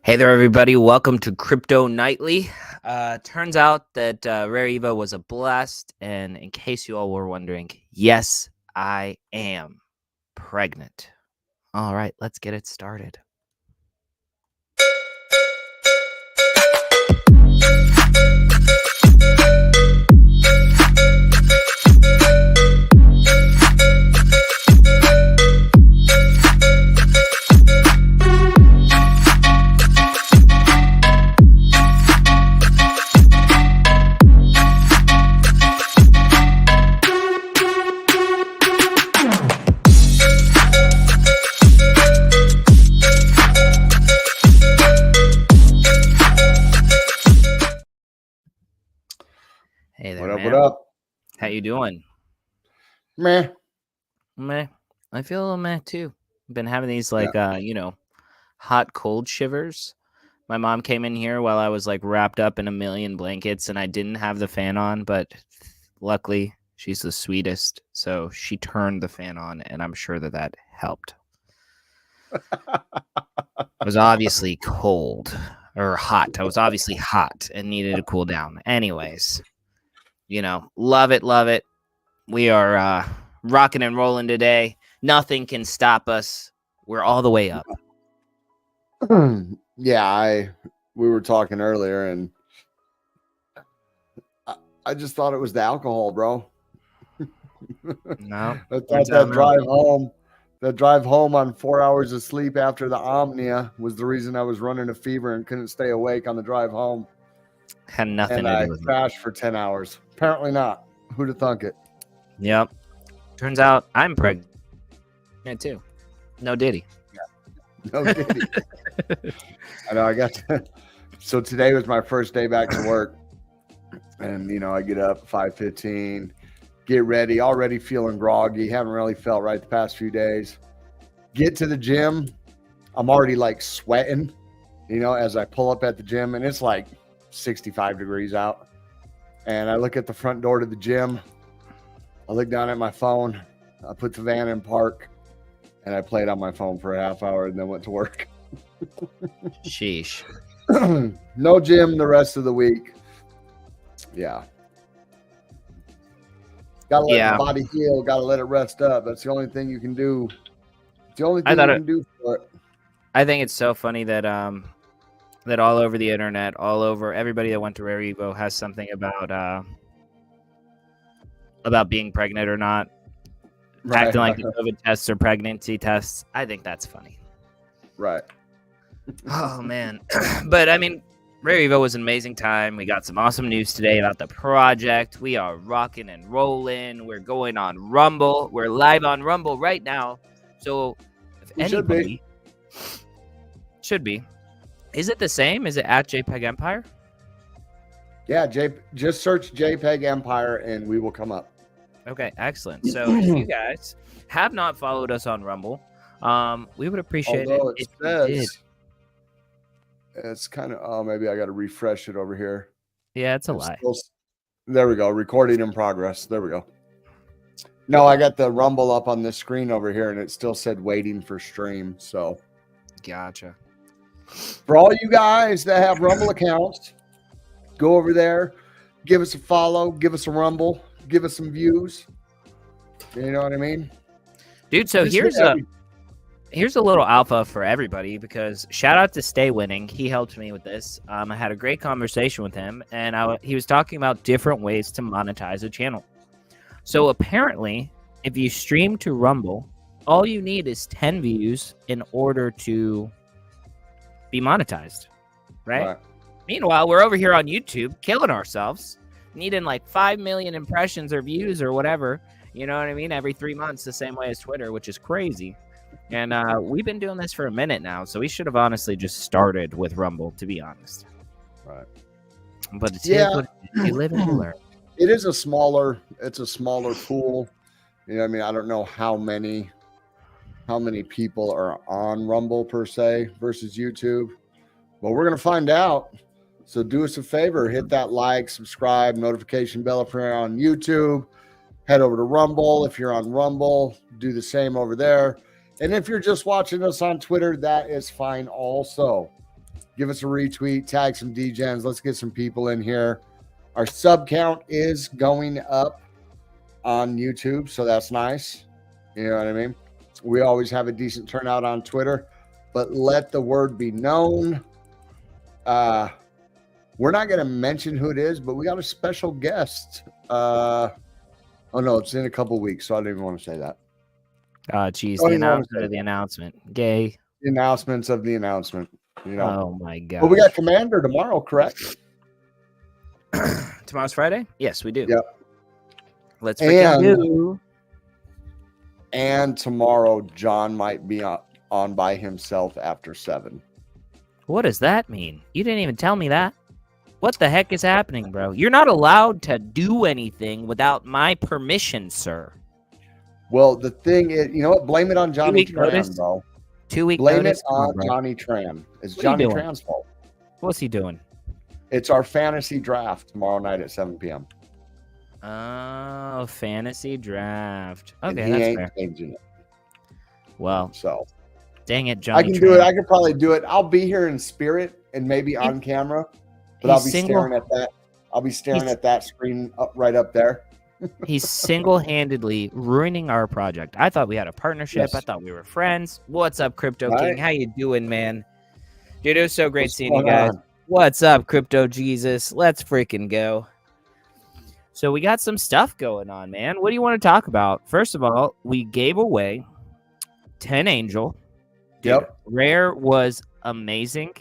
Hey there, everybody. Welcome to Crypto Nightly. Turns out that Rare Evo was a blast. And in case you all were wondering, yes, I am pregnant. All right, let's get it started. Hey there, man. What up? How you doing? Meh. Meh. I feel a little meh too. Been having these hot cold shivers. My mom came in here while I was like wrapped up in a million blankets and I didn't have the fan on, but luckily she's the sweetest, so she turned the fan on and I'm sure that helped. It was obviously cold or hot. I was obviously hot and needed to cool down. Anyways, love it. We are rocking and rolling today. Nothing can stop us. We're all the way up. Yeah, we were talking earlier, and I just thought it was the alcohol, bro. No, I thought that drive home on 4 hours of sleep after the Omnia was the reason I was running a fever and couldn't stay awake on the drive home. Had nothing and to do with I crashed for 10 hours. Apparently not. Who'd have thunk it? Yep. Turns out I'm pregnant too. No diddy. No kidding. I know. So today was my first day back to work, and I get up 5:15, get ready, already feeling groggy. Haven't really felt right the past few days. Get to the gym, I'm already like sweating, as I pull up at the gym, and it's like 65 degrees out. And I look at the front door to the gym. I look down at my phone. I put the van in park. And I played on my phone for a half hour and then went to work. Sheesh. No gym the rest of the week. Yeah. Gotta let the body heal. Gotta let it rest up. That's the only thing you can do. It's the only thing you can do for it. I think it's so funny that that all over the internet, all over everybody that went to Rare Evo has something about being pregnant or not. Right. Acting like the COVID tests are pregnancy tests. I think that's funny. Right. Oh, man. But, I mean, Rare Evo was an amazing time. We got some awesome news today about the project. We are rocking and rolling. We're going on Rumble. We're live on Rumble right now. So, if anybody... Should be. Is it the same? Is it at JPG Empire? Yeah, just search JPG Empire and we will come up. Okay, excellent. So if you guys have not followed us on Rumble, we would appreciate it if you did. It's kind of, maybe I got to refresh it over here. Yeah, it's a lie. There we go. Recording in progress. There we go. No, I got the Rumble up on this screen over here, and it still said waiting for stream. So, gotcha. For all you guys that have Rumble accounts, go over there, give us a follow, give us a Rumble. Give us some views. You know what I mean? Dude, so here's a little alpha for everybody, because shout out to Stay Winning. He helped me with this. I had a great conversation with him, and he was talking about different ways to monetize a channel. So apparently, if you stream to Rumble, all you need is 10 views in order to be monetized, right? Meanwhile, we're over here on YouTube killing ourselves, needing like 5 million impressions or views or whatever, you know what I mean, every 3 months, the same way as Twitter, which is crazy. And we've been doing this for a minute now, so we should have honestly just started with Rumble, to be honest. Right. But it's you live and you learn. It is a smaller pool. You know what I mean? I don't know how many people are on Rumble per se versus YouTube, but we're gonna find out. So do us a favor, hit that like, subscribe, notification bell if you're on YouTube. Head over to Rumble. If you're on Rumble, do the same over there. And if you're just watching us on Twitter, that is fine also. Give us a retweet, tag some DGens. Let's get some people in here. Our sub count is going up on YouTube, so that's nice. You know what I mean? We always have a decent turnout on Twitter, but let the word be known. We're not going to mention who it is, but we got a special guest. Oh, no, it's in a couple weeks, so I don't even want to say that. Oh, geez, the announcement of the announcement. Gay. The announcements of the announcement. You know. Oh, my God. Well, we got Commander tomorrow, correct? Tomorrow's Friday? Yes, we do. Yep. Let's freaking do. And tomorrow, John might be on by himself after 7. What does that mean? You didn't even tell me that. What the heck is happening, bro? You're not allowed to do anything without my permission, sir. Well, the thing is, you know what? Blame it on Johnny Tran, bro. 2 week Blame notice? it on Johnny Tran. It's Johnny Tran's fault. What's he doing? It's our fantasy draft tomorrow night at 7 p.m. Oh, fantasy draft. Okay, and he ain't fair. Changing it. Well, so dang it, Johnny. I can do it. I could probably do it. I'll be here in spirit and maybe on camera, but I'll be staring at that. I'll be staring at that screen right up there. He's single-handedly ruining our project. I thought we had a partnership. Yes. I thought we were friends. What's up, Crypto King? How you doing, man? Dude, it was so great seeing you guys. What's up, Crypto Jesus? Let's freaking go. So we got some stuff going on, man. What do you want to talk about? First of all, we gave away 10 Angel. Dude, yep. Rare was amazing.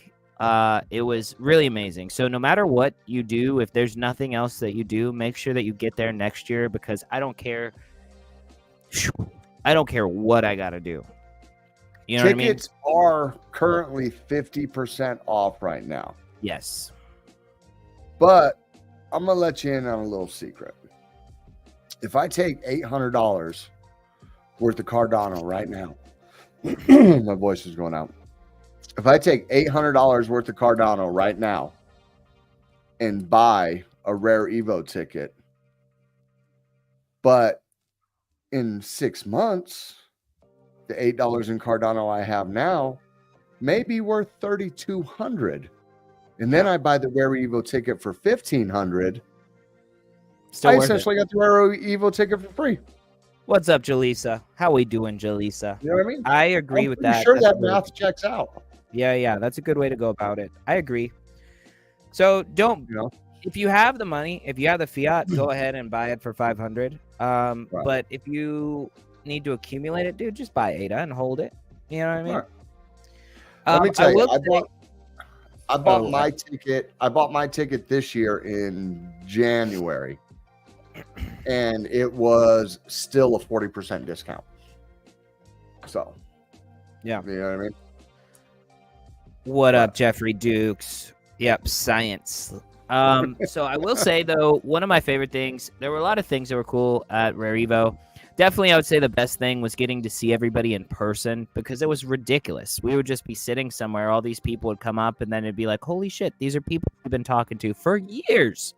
It was really amazing. So no matter what you do, if there's nothing else that you do, make sure that you get there next year, because I don't care. I don't care what I got to do. You know what I mean? Tickets are currently 50% off right now. Yes. But I'm going to let you in on a little secret. If I take $800 worth of Cardano right now, my voice is going out. If I take $800 worth of Cardano right now and buy a rare Evo ticket, but in 6 months, the $8 in Cardano I have now may be worth $3,200. And then I buy the rare Evo ticket for $1,500. I essentially got the rare Evo ticket for free. What's up, Jaleesa? How we doing, Jaleesa? You know what I mean? I agree with that. I'm sure that math checks out. Yeah, that's a good way to go about it. I agree. So don't, if you have the money, if you have the fiat, go ahead and buy it for 500. Right. But if you need to accumulate it, dude, just buy ADA and hold it. You know what I mean? Right. Let me tell you, I bought my ticket. I bought my ticket this year in January, and it was still a 40% discount. So, yeah, you know what I mean. What up, Jeffrey Dukes? Yep, science. So I will say though, one of my favorite things. There were a lot of things that were cool at Rare Evo. Definitely, I would say the best thing was getting to see everybody in person, because it was ridiculous. We would just be sitting somewhere, all these people would come up, and then it'd be like, holy shit, these are people we've been talking to for years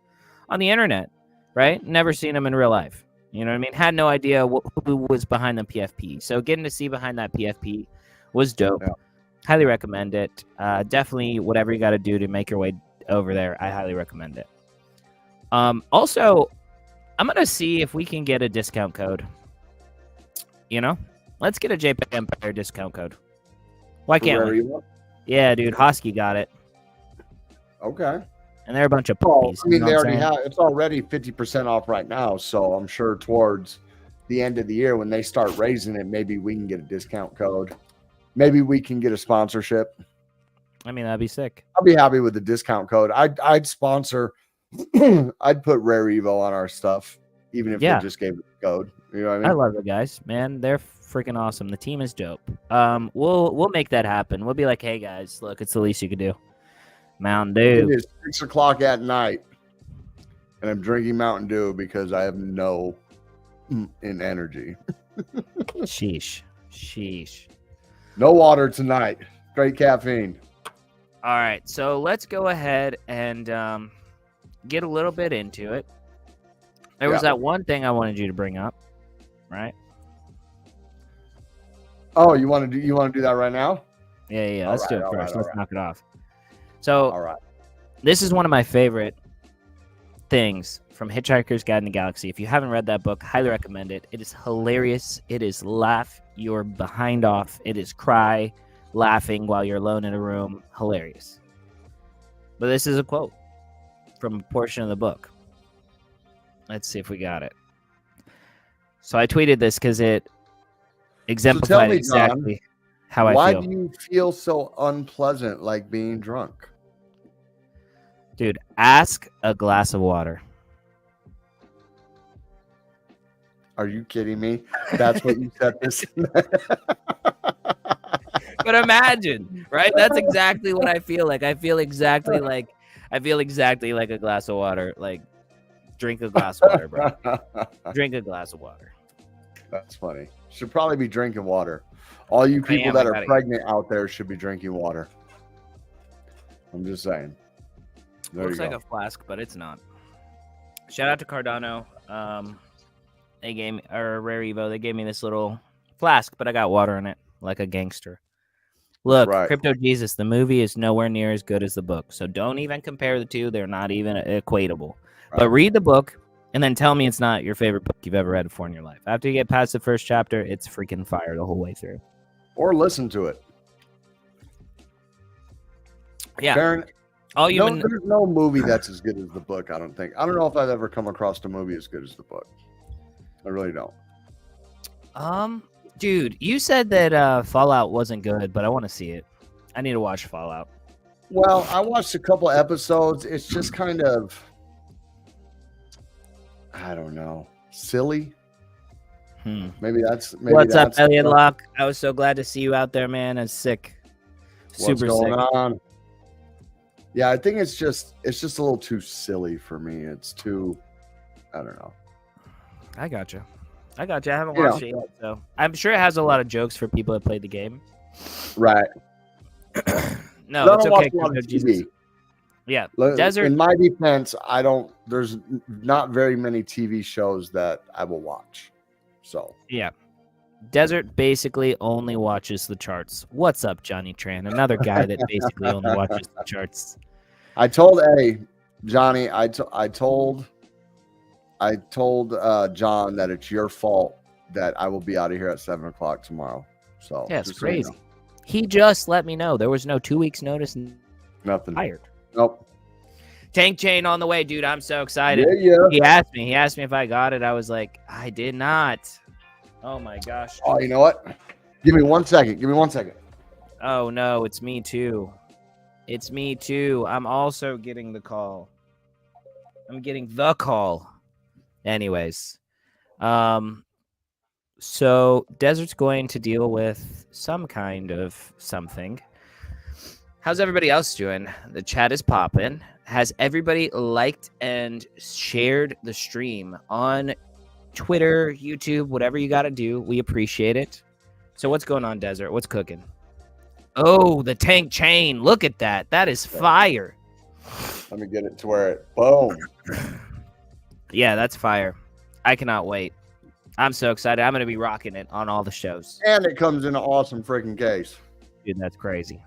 on the internet, right? Never seen them in real life. You know what I mean? Had no idea who was behind the PFP. So getting to see behind that PFP was dope. Yeah. Highly recommend it. Definitely whatever you got to do to make your way over there, I highly recommend it. Also, I'm going to see if we can get a discount code. You know, let's get a Jpg Empire discount code. Why can't we? Yeah, dude, Hosky got it. Okay. And they're a bunch of puppies. I mean, they already have. It's already 50% off right now, so I'm sure towards the end of the year when they start raising it, maybe we can get a discount code. Maybe we can get a sponsorship. I mean, that'd be sick. I'll be happy with the discount code. I'd sponsor. I'd put Rare Evo on our stuff, even if they just gave it the code. You know what I mean? I love the guys, man. They're freaking awesome. The team is dope. We'll make that happen. We'll be like, hey guys, look, it's the least you could do. Mountain Dew. It is 6 o'clock at night, and I'm drinking Mountain Dew because I have no energy. Sheesh. No water tonight. Straight caffeine. All right, so let's go ahead and get a little bit into it. There was that one thing I wanted you to bring up, right? Oh, you want to do that right now? Yeah. Let's do it first. Let's knock it off. So All right. this is one of my favorite things from Hitchhiker's Guide to the Galaxy. If you haven't read that book, highly recommend it. It is hilarious. It is laugh your behind off. It is cry laughing while you're alone in a room. Hilarious. But this is a quote from a portion of the book. Let's see if we got it. So I tweeted this because it exemplified exactly how I feel. Why do you feel so unpleasant like being drunk? Dude, ask a glass of water. Are you kidding me? That's what you said this. But imagine, right? That's exactly what I feel like. I feel exactly like a glass of water. Like, drink a glass of water, bro. Drink a glass of water. That's funny. Should probably be drinking water. All you people that are pregnant out there should be drinking water. I'm just saying. Looks like a flask, but it's not. Shout out to Cardano. They gave me, or Rare Evo, they gave me this little flask, but I got water in it like a gangster. Look, right. Crypto Jesus, the movie is nowhere near as good as the book. So don't even compare the two. They're not even equatable. Right. But read the book and then tell me it's not your favorite book you've ever read before in your life. After you get past the first chapter, it's freaking fire the whole way through. Or listen to it. Yeah. Baron, there's no movie that's as good as the book, I don't think. I don't know if I've ever come across a movie as good as the book. I really don't. Dude, you said that Fallout wasn't good, but I want to see it. I need to watch Fallout. Well, I watched a couple episodes. It's just kind of, I don't know, silly. Maybe that's. What's up, Elliot Locke? I was so glad to see you out there, man. I'm sick. What's going on? Yeah, I think it's just a little too silly for me. It's too, I don't know. I gotcha. I haven't watched it yet, so I'm sure it has a lot of jokes for people that played the game. Right. No, it's okay. TV. Yeah. Desert. In my defense, there's not very many TV shows that I will watch. So. Yeah. Desert basically only watches the charts. What's up, Johnny Tran? Another guy that basically only watches the charts. I told Johnny, I told John that it's your fault that I will be out of here at 7:00 tomorrow. So yeah, it's crazy. So you know. He just let me know. There was no 2 weeks notice. Nothing. Hired. Nope. Tank chain on the way, dude. I'm so excited. Yeah. He asked me if I got it. I was like, I did not. Oh my gosh. Oh, you know what? Give me 1 second. Oh no, it's me too. I'm also getting the call. I'm getting the call. Anyways, so Desert's going to deal with some kind of something. How's everybody else doing? The chat is popping. Has everybody liked and shared the stream on Twitter, YouTube, whatever you got to do? We appreciate it. So what's going on, Desert? What's cooking? Oh, the tank chain. Look at that. That is fire. Let me get it to where it boom. Yeah, that's fire. I cannot wait. I'm so excited. I'm going to be rocking it on all the shows. And it comes in an awesome freaking case. Dude, that's crazy.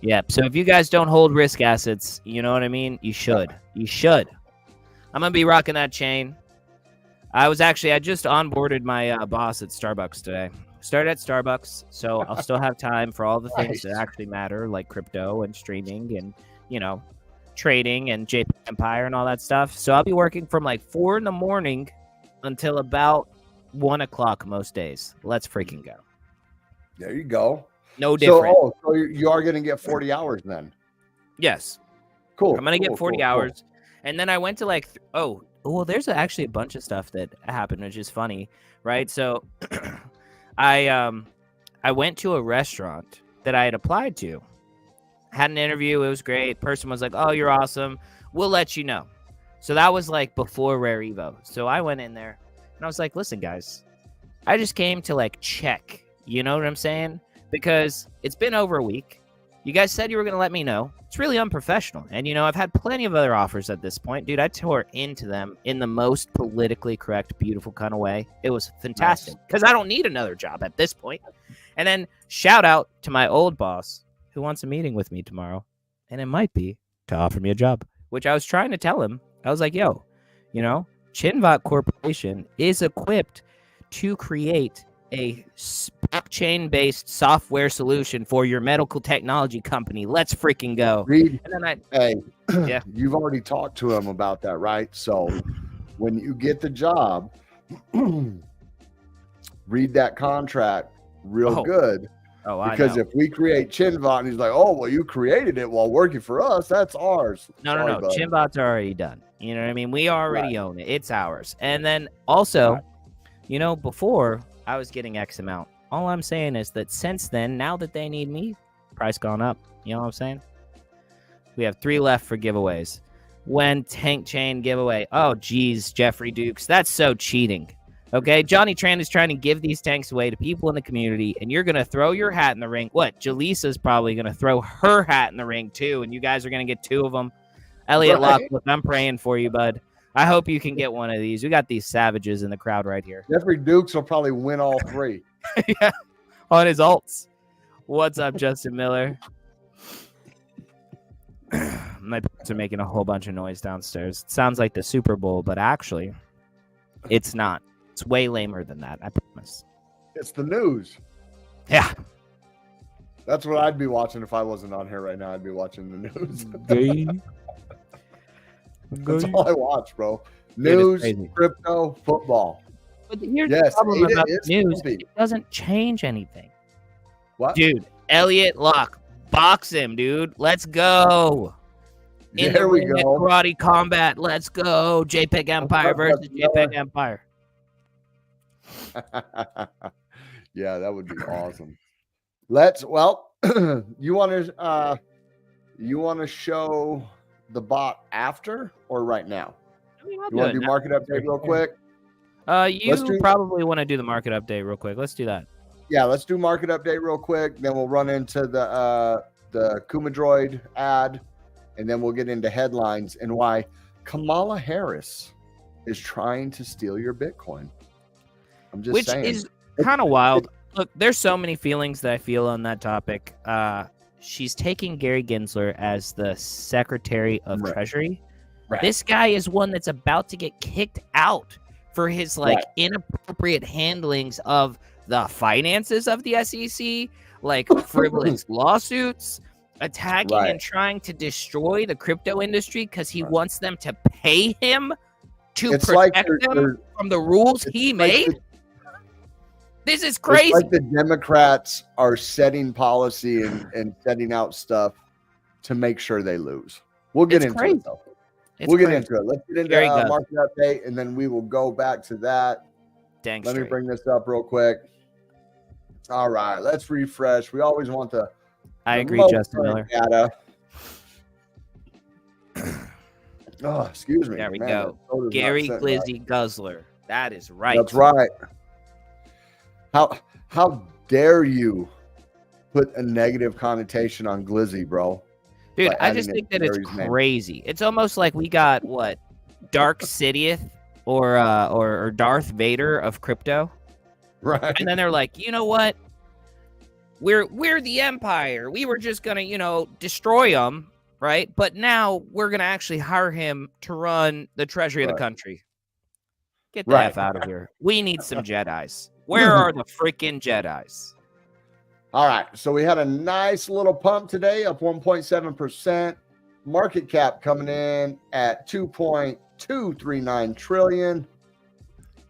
Yeah, so if you guys don't hold risk assets, you know what I mean? You should. I'm going to be rocking that chain. I just onboarded my boss at Starbucks today. Started at Starbucks, so I'll still have time for all the things that actually matter, like crypto and streaming and, trading and Jpg Empire and all that stuff. So I'll be working from like 4 a.m. until about 1 o'clock most days. Let's freaking go. There you go. No different. So you are going to get 40 hours then? Yes. Cool. I'm going to get 40 hours. And then I went to there's actually a bunch of stuff that happened, which is funny, right? So I went to a restaurant that I had applied to. Had an interview. It was great. Person was like, "Oh, you're awesome. We'll let you know." So that was like before Rare Evo. So I went in there and I was like, "Listen, guys, I just came to check. You know what I'm saying? Because it's been over a week. You guys said you were going to let me know. It's really unprofessional. And, I've had plenty of other offers at this point. Dude, I tore into them in the most politically correct, beautiful kind of way. It was fantastic because I don't need another job at this point. And then shout out to my old boss who wants a meeting with me tomorrow. and it might be to offer me a job, which I was trying to tell him. I was like, yo, Chinvat Corporation is equipped to create a blockchain-based software solution for your medical technology company. Let's freaking go. Reed, And then hey, yeah. You've already talked to him about that, right? So when you get the job, read that contract real good. Oh, because I know. if we create Chinvat and he's like, oh, well, you created it while working for us, that's ours. No. Buddy. Chinvat's already done. You know what I mean? We already own it. It's ours. And then also, before I was getting X amount. All I'm saying is that since then, now that they need me, price gone up. You know what I'm saying? We have 3 left for giveaways. When Tank Chain giveaway. Oh, geez, Jeffrey Dukes. That's so cheating. Okay, Johnny Tran is trying to give these tanks away to people in the community, and you're going to throw your hat in the ring. What? Jaleesa's probably going to throw her hat in the ring, too, and you guys are going to get 2 of them. Elliot Lockwood, I'm praying for you, bud. I hope you can get one of these. We got these savages in the crowd right here. Jeffrey Dukes will probably win all 3. Yeah, on his alts. What's up, Justin Miller? My parents are making a whole bunch of noise downstairs. It sounds like the Super Bowl, but actually, it's not. It's way lamer than that, I promise. It's the news. Yeah. That's what I'd be watching if I wasn't on here right now. I'd be watching the news. That's all I watch, bro. News, crypto, football. But here's the problem about the news. It doesn't change anything. What? Dude, Elliot Locke. Box him, dude. Let's go. There we go. Karate combat. Let's go. JPG Empire versus JPG Empire. Yeah, that would be awesome. You want to show the bot after or right now? You want to do market update real quick? You probably want to do the market update real quick. Let's do that. Yeah, let's do market update real quick. Then we'll run into the Kumadroid ad, and then we'll get into headlines and why Kamala Harris is trying to steal your Bitcoin. I'm just saying. Which is kind of wild. Look, there's so many feelings that I feel on that topic. She's taking Gary Gensler as the Secretary of Treasury. Right. This guy is one that's about to get kicked out for his inappropriate handlings of the finances of the SEC, frivolous lawsuits, attacking and trying to destroy the crypto industry because he wants them to pay him to protect them from the rules he made. This is crazy. It's like the Democrats are setting policy and setting out stuff to make sure they lose. We'll get into it, though. We'll get into it. Let's get into market update, and then we will go back to that. Let me bring this up real quick. All right, let's refresh. We always want the I agree, Justin Miller. Data. Oh, excuse me. There we go. Gary Glizzy Guzzler. That is right. That's right. How dare you put a negative connotation on Glizzy, bro? Dude, I just think that it's crazy. It's almost like we got Dark Sidious or Darth Vader of crypto. Right. And then they're like, you know what? We're the Empire. We were just gonna, destroy them, right? But now we're gonna actually hire him to run the treasury of the country. Get the F out of here. We need some Jedis. Where are the freaking Jedis? All right. So we had a nice little pump today, up 1.7%. Market cap coming in at 2.239 trillion.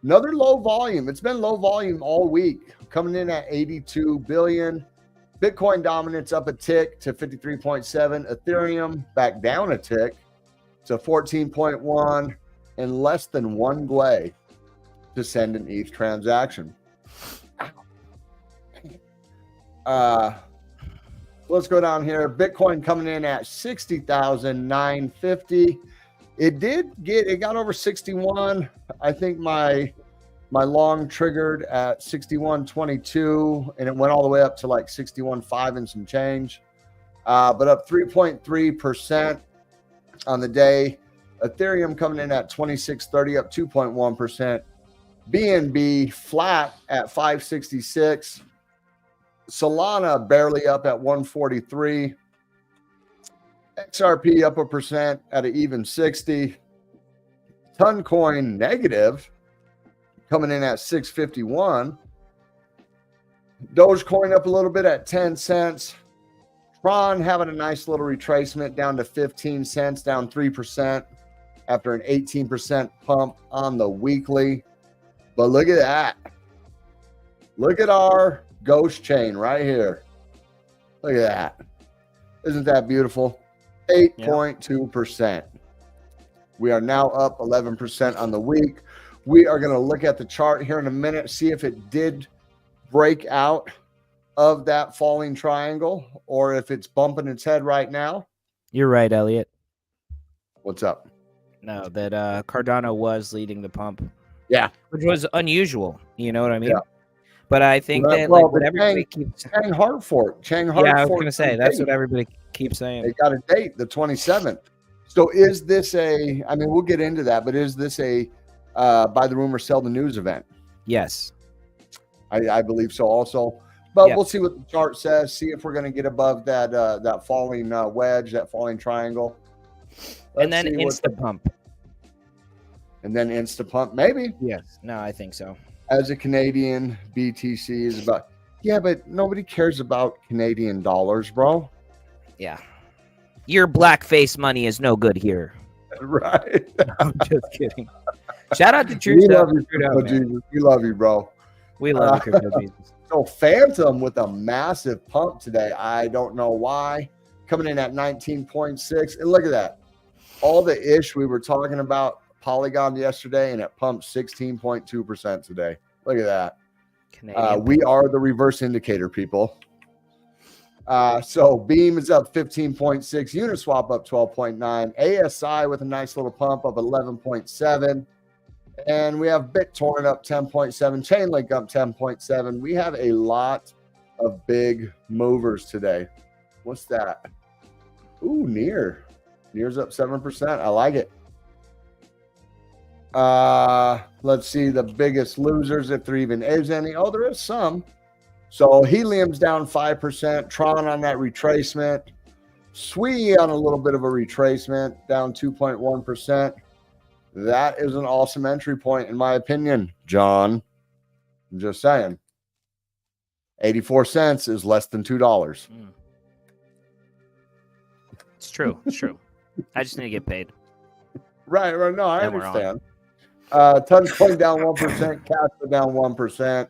Another low volume. It's been low volume all week, coming in at 82 billion. Bitcoin dominance up a tick to 53.7. Ethereum back down a tick to 14.1, and less than 1 GLE to send an ETH transaction. Let's go down here. Bitcoin coming in at 60,950. It got over 61. I think my long triggered at 61.22, and it went all the way up to 61.5 and some change. But up 3.3% on the day. Ethereum coming in at 2630, up 2.1%. BNB flat at 566. Solana barely up at 143. XRP up 1% at an even 60. Ton coin negative, coming in at 651. Dogecoin up a little bit at 10 cents. Tron having a nice little retracement down to 15 cents, down 3% after an 18% pump on the weekly. But look at that. Look at our ghost chain right here. Look at that. Isn't that beautiful? 8.2%. We are now up 11% on the week. We are going to look at the chart here in a minute, see if it did break out of that falling triangle or if it's bumping its head right now. You're right, Elliot. What's up? No, that Cardano was leading the pump. Yeah. Which was unusual. You know what I mean? Yeah. But I think that well, like what everybody keeps Chang Hartford. Yeah, I was gonna say that's what everybody keeps saying. They got a date, the 27th. So is this a, I mean, we'll get into that, but is this a buy the rumor, sell the news event? Yes. I believe so also. But we'll see what the chart says, see if we're going to get above that that falling wedge, that falling triangle. And then insta-pump. And then insta-pump, maybe. Yes. No, I think so. As a Canadian, BTC is about, yeah, but nobody cares about Canadian dollars, bro. Yeah. Your blackface money is no good here. Right. I'm just kidding. Shout out to Trudeau. We love you, Trudeau, Jesus. We love you, bro. We love you, Crypto Jesus. So Phantom with a massive pump today. I don't know why. Coming in at 19.6. And look at that. All the ish we were talking about Polygon yesterday, and it pumped 16.2% today. Look at that. We are the reverse indicator, people. So Beam is up 15.6, Uniswap up 12.9, ASI with a nice little pump of 11.7, and we have BitTorrent up 10.7, Chainlink up 10.7. We have a lot of big movers today. What's that? Ooh, Near's up 7%. I like it. Let's see the biggest losers, if there even is any. Oh, there is some. So Helium's down 5%, Tron on that retracement, Sui on a little bit of a retracement, down 2.1%. That is an awesome entry point, in my opinion, John. I'm just saying. 84 cents is less than $2. It's true. It's true. I just need to get paid. Right. No, I understand. Tuncoin down 1%, Casper down 1%.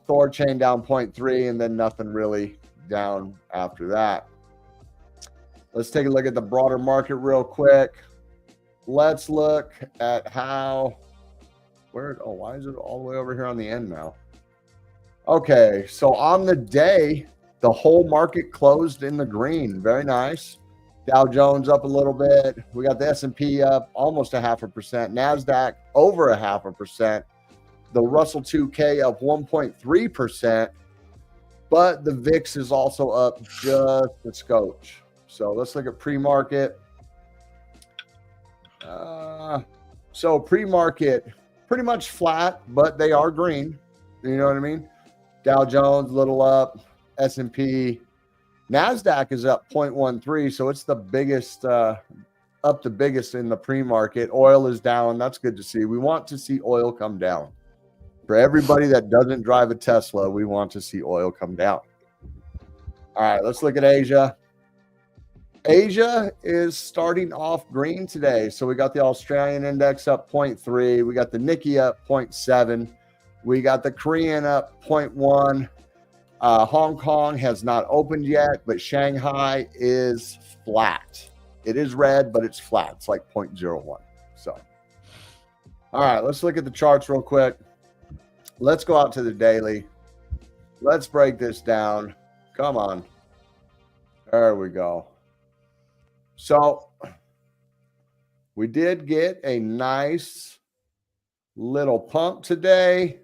Thor chain down 0.3, and then nothing really down after that. Let's take a look at the broader market real quick. Let's look at how why is it all the way over here on the end now? Okay, so on the day, the whole market closed in the green. Very nice. Dow Jones up a little bit. We got the S&P up almost 0.5%. NASDAQ over 0.5%. The Russell 2K up 1.3%, but the VIX is also up just a scotch. So let's look at pre-market. So pre-market, pretty much flat, but they are green. You know what I mean? Dow Jones a little up, S&P. NASDAQ is up 0.13, so it's the biggest, up the biggest in the pre-market. Oil is down. That's good to see. We want to see oil come down. For everybody that doesn't drive a Tesla, we want to see oil come down. All right, let's look at Asia. Asia is starting off green today. So we got the Australian index up 0.3. We got the Nikkei up 0.7. We got the Korean up 0.1. Hong Kong has not opened yet, but Shanghai is flat. It is red, but it's flat. It's like 0.01. So, all right, let's look at the charts real quick. Let's go out to the daily. Let's break this down. Come on. There we go. So we did get a nice little pump today.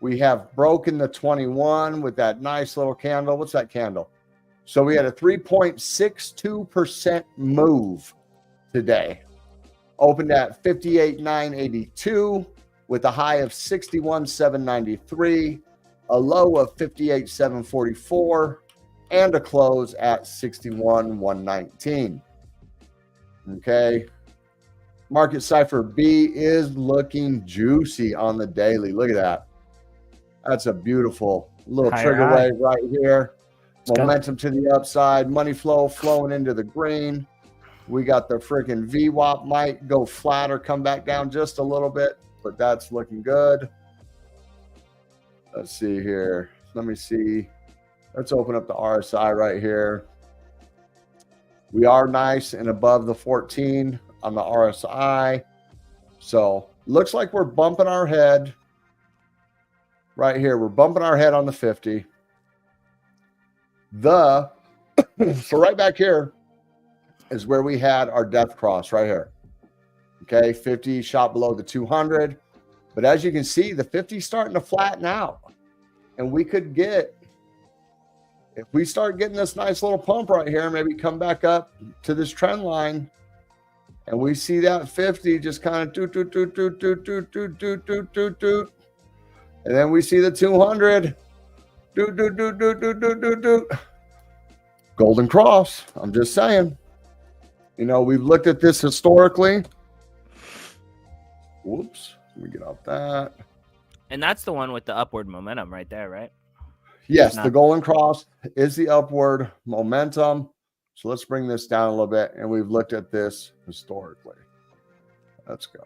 We have broken the 21 with that nice little candle. What's that candle? So we had a 3.62% move today. Opened at 58,982. With a high of 61,793, a low of 58,744. and a close at 61,119. Okay. Market cipher B is looking juicy on the daily. Look at that. That's a beautiful little Higher trigger high. wave right here. Let's go. Momentum to the upside. Money flow flowing into the green. We got the freaking VWAP might go flat or come back down just a little bit, but that's looking good. Let's see here. Let me see. Let's open up the RSI right here. We are nice and above the 14 on the RSI. So looks like we're bumping our head right here. We're bumping our head on the 50. So right back here is where we had our death cross right here. Okay, 50 shot below the 200. But as you can see, the 50 is starting to flatten out. And we could get, if we start getting this nice little pump right here, maybe come back up to this trend line, and we see that 50 just kind of doot, doot, doot, doot, doot, doot, doot, doot, doot, doot, doot. And then we see the 200. Doot, doot, doot, doot, doot, doot, doot, doot. Golden cross. I'm just saying. You know, we've looked at this historically. Whoops. Let me get off that. And that's the one with the upward momentum right there, right? Yes, the golden cross is the upward momentum. So let's bring this down a little bit. And we've looked at this historically. Let's go.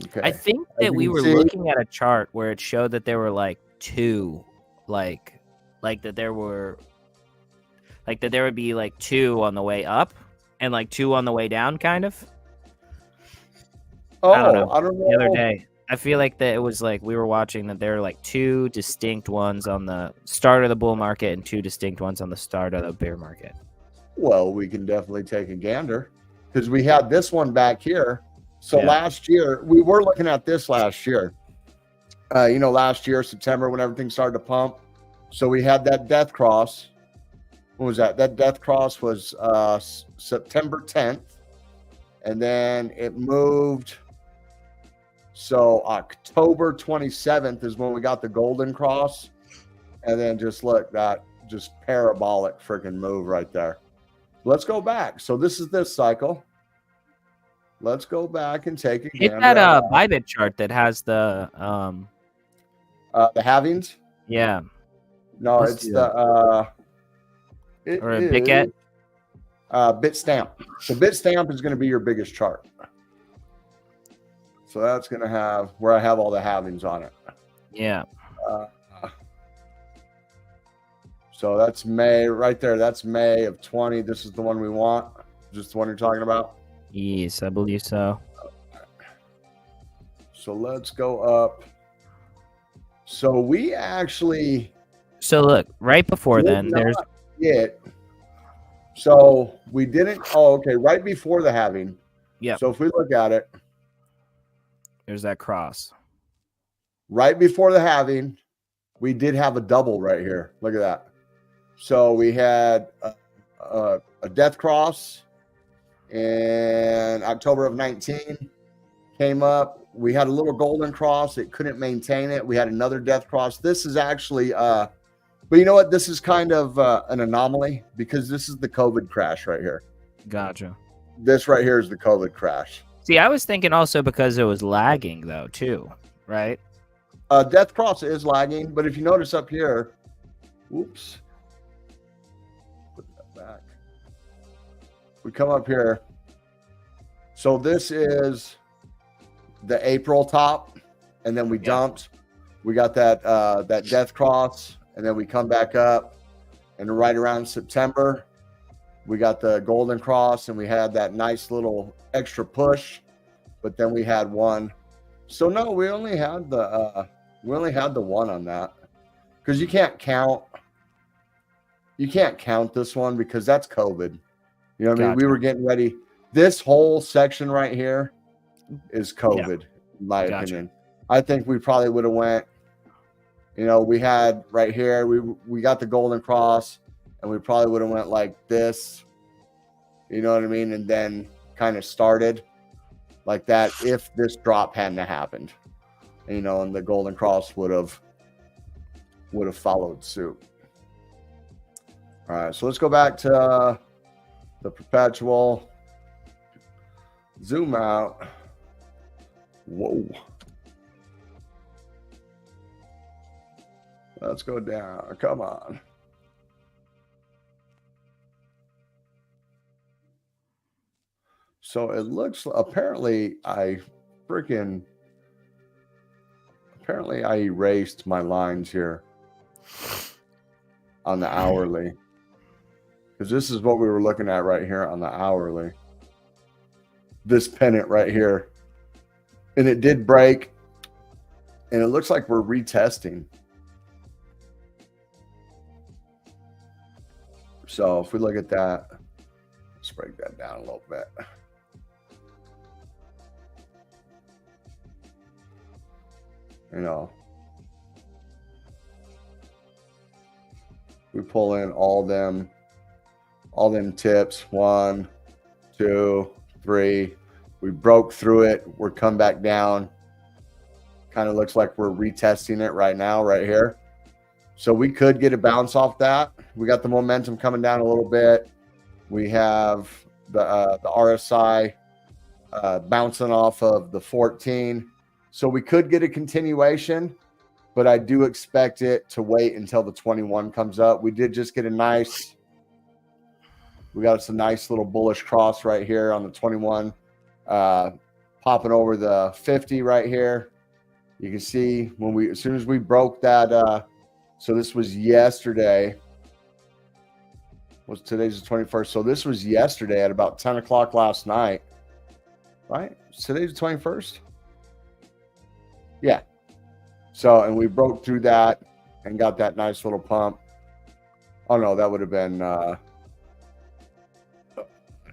Okay. I think that we were looking at a chart where it showed that there were like two, like that there were, like that there would be like two on the way up and like two on the way down, kind of. Oh, I don't know. The other know. day, I feel like that it was like we were watching that there were like two distinct ones on the start of the bull market and two distinct ones on the start of the bear market. Well, we can definitely take a gander because we had this one back here. So last year, we were looking at this last year. You know, last year, September, when everything started to pump. So we had that death cross. What was that? That death cross was September 10th. And then it moved. So October 27th is when we got the golden cross. And then just look, that just parabolic freaking move right there. Let's go back. So this is this cycle. Let's go back and take a Hit gander that at Bybit chart that has the halvings. yeah. No, Let's it's do the or a Bicket. Bitstamp. So Bitstamp is going to be your biggest chart. So that's going to have where I have all the halvings on it. Yeah. So that's May right there. That's May of 20. This is the one we want. Just the one you're talking about. Yes, I believe so. So let's go up. So we actually. So look, right before then, there's it. So we didn't. Oh, okay. Right before the halving. Yeah. So if we look at it, there's that cross. Right before the halving, we did have a double right here. Look at that. So we had a death cross in October of 19. Came up. We had a little golden cross. It couldn't maintain it. We had another death cross. This is actually, but you know what? This is kind of an anomaly because this is the COVID crash right here. Gotcha. This right here is the COVID crash. See, I was thinking also because it was lagging though too, right? Death cross is lagging, but if you notice up here, whoops. Put that back. We come up here. So this is the April top, and then we dumped. We got that that death cross, and then we come back up, and right around September, we got the golden cross, and we had that nice little extra push, but then we had one. So no, we only had the one on that because you can't count. You can't count this one because that's COVID. You know what I mean? We were getting ready. This whole section right here is COVID, in my opinion. I think we probably would have went. You know, we had right here. We got the golden cross, and we probably would have went like this. You know what I mean? And then kind of started like that if this drop hadn't happened. You know, and the golden cross would have followed suit. All right, so let's go back to the perpetual. Zoom out. Whoa. Let's go down. Come on. So it looks, apparently I erased my lines here on the hourly, because this is what we were looking at right here on the hourly. This pennant right here, and it did break, and it looks like we're retesting. So if we look at that, let's break that down a little bit. You know, we pull in all them tips, 1, 2, 3. We broke through it. We're come back down. Kind of looks like we're retesting it right now, right here. So we could get a bounce off that. We got the momentum coming down a little bit. We have the RSI bouncing off of the 14. So we could get a continuation, but I do expect it to wait until the 21 comes up. We did just get we got us a nice little bullish cross right here on the 21, popping over the 50 right here. You can see as soon as we broke that, so this was yesterday. Today's the 21st. So this was yesterday at about 10 o'clock last night, right? Today's the 21st. Yeah. So, and we broke through that and got that nice little pump. Oh no, that would have been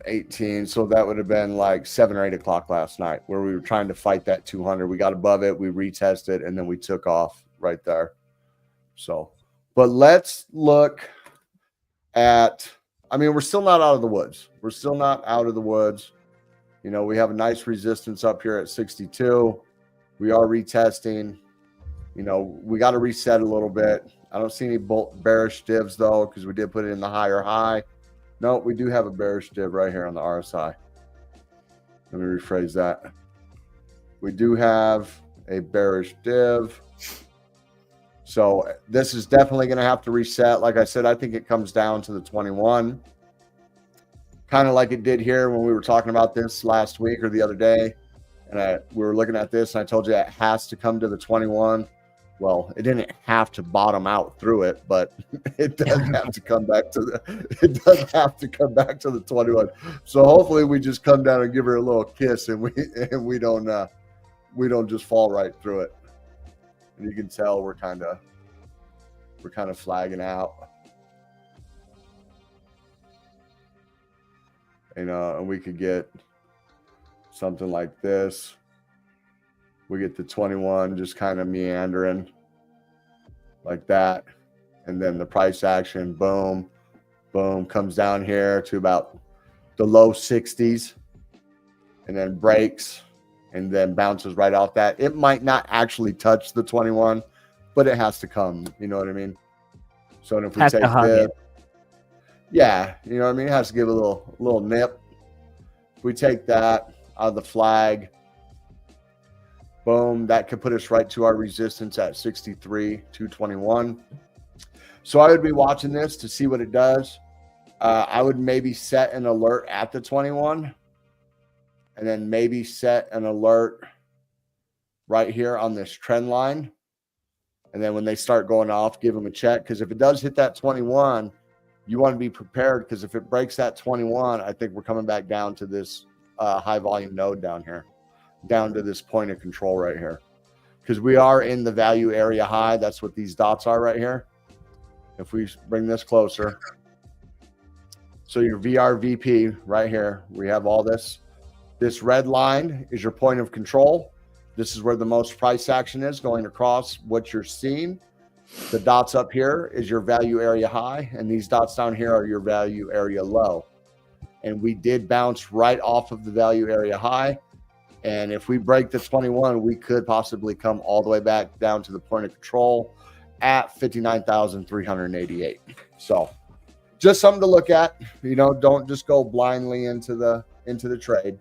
18. So that would have been like 7 or 8 o'clock last night, where we were trying to fight that 200. We got above it, we retested, and then we took off right there. So, but let's look at, I mean, we're still not out of the woods. We're still not out of the woods. You know, we have a nice resistance up here at 62. We are retesting. You know, we got to reset a little bit. I don't see any bearish divs though, because we did put it in the higher high. No, we do have a bearish div right here on the RSI. Let me rephrase that. We do have a bearish div. So this is definitely going to have to reset. Like I said, I think it comes down to the 21. Kind of like it did here when we were talking about this last week or the other day. And we were looking at this, and I told you it has to come to the 21. Well, it didn't have to bottom out through it, but it does have to come back to the 21. So hopefully we just come down and give her a little kiss, and we don't just fall right through it. And you can tell we're kind of flagging out. You know, and we could get something like this. We get the 21 just kind of meandering like that. And then the price action, boom, boom, comes down here to about the low 60s and then breaks and then bounces right off that. It might not actually touch the 21, but it has to come. You know what I mean? So if we take this, yeah, you know what I mean? It has to give a little nip. If we take that out of the flag, boom, that could put us right to our resistance at 63,221. So I would be watching this to see what it does. I would maybe set an alert at the 21 and then maybe set an alert right here on this trend line. And then when they start going off, give them a check. Because if it does hit that 21, you want to be prepared, because if it breaks that 21, I think we're coming back down to this high volume node down here, down to this point of control right here, because we are in the value area high. That's what these dots are right here. If we bring this closer, so your VRVP right here, we have all this. This red line is your point of control. This is where the most price action is going across what you're seeing. The dots up here is your value area high, and these dots down here are your value area low. And we did bounce right off of the value area high. And if we break the 21, we could possibly come all the way back down to the point of control at 59,388. So just something to look at. Don't just go blindly into the trade.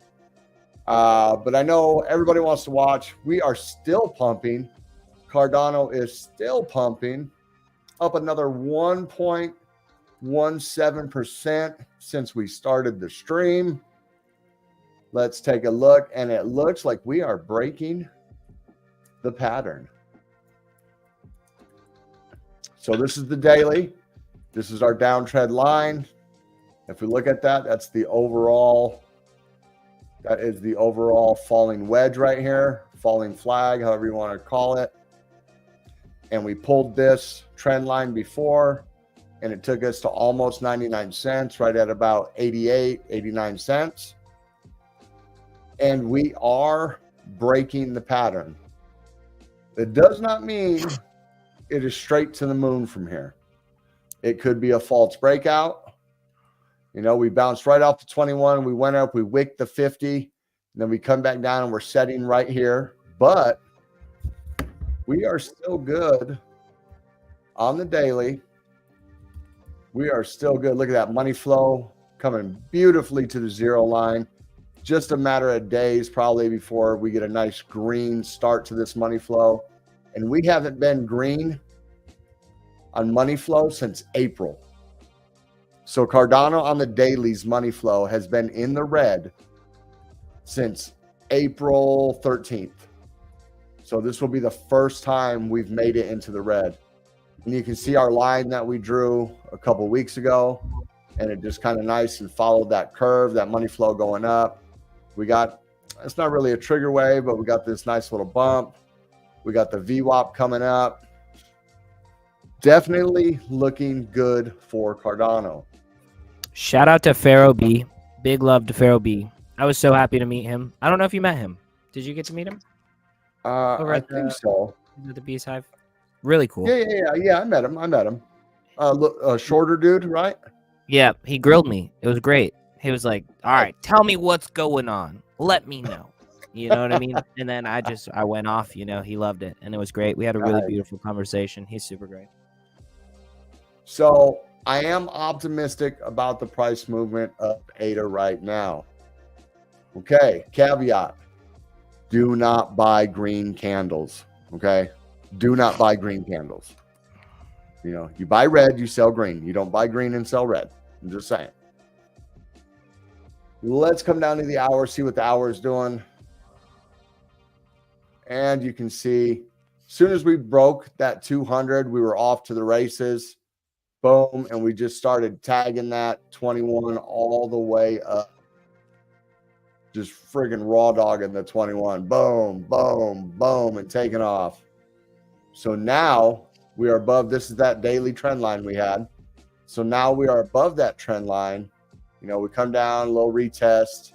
But I know everybody wants to watch. We are still pumping. Cardano is still pumping, up another 1.17% since we started the stream. Let's take a look, and it looks like we are breaking the pattern. So this is the daily. This is our downtrend line. If we look at that, that is the overall falling wedge right here, falling flag, however you want to call it. And we pulled this trend line before, and it took us to almost 99 cents, right at about 88, 89 cents. And we are breaking the pattern. It does not mean it is straight to the moon from here. It could be a false breakout. We bounced right off the 21. We went up, we wicked the 50. And then we come back down and we're setting right here. But we are still good on the daily. We are still good. Look at that money flow coming beautifully to the zero line. Just a matter of days probably before we get a nice green start to this money flow. And we haven't been green on money flow since April. So Cardano on the daily's money flow has been in the red since April 13th. So this will be the first time we've made it into the red. And you can see our line that we drew a couple weeks ago, and it just kind of nice and followed that curve, that money flow going up. It's not really a trigger wave, but we got this nice little bump. We got the VWAP coming up. Definitely looking good for Cardano. Shout out to Pharaoh B. Big love to Pharaoh B. I was so happy to meet him. I don't know if you met him. Did you get to meet him? I think so. At the Beast Hive. Really cool. Yeah. I met him. A shorter dude, right? Yeah, he grilled me. It was great. He was like, all right, tell me what's going on. Let me know. You know what I mean? And then I went off, he loved it. And it was great. We had a really beautiful conversation. He's super great. So I am optimistic about the price movement of ADA right now. Okay, caveat. Do not buy green candles. Okay? Do not buy green candles. You buy red, you sell green. You don't buy green and sell red. I'm just saying. Let's come down to the hour, see what the hour is doing. And you can see, as soon as we broke that 200, we were off to the races. Boom. And we just started tagging that 21 all the way up. Just friggin' raw dogging the 21. Boom, boom, boom, and taking off. So now we are above. This is that daily trend line we had. So now we are above that trend line. We come down, a little retest.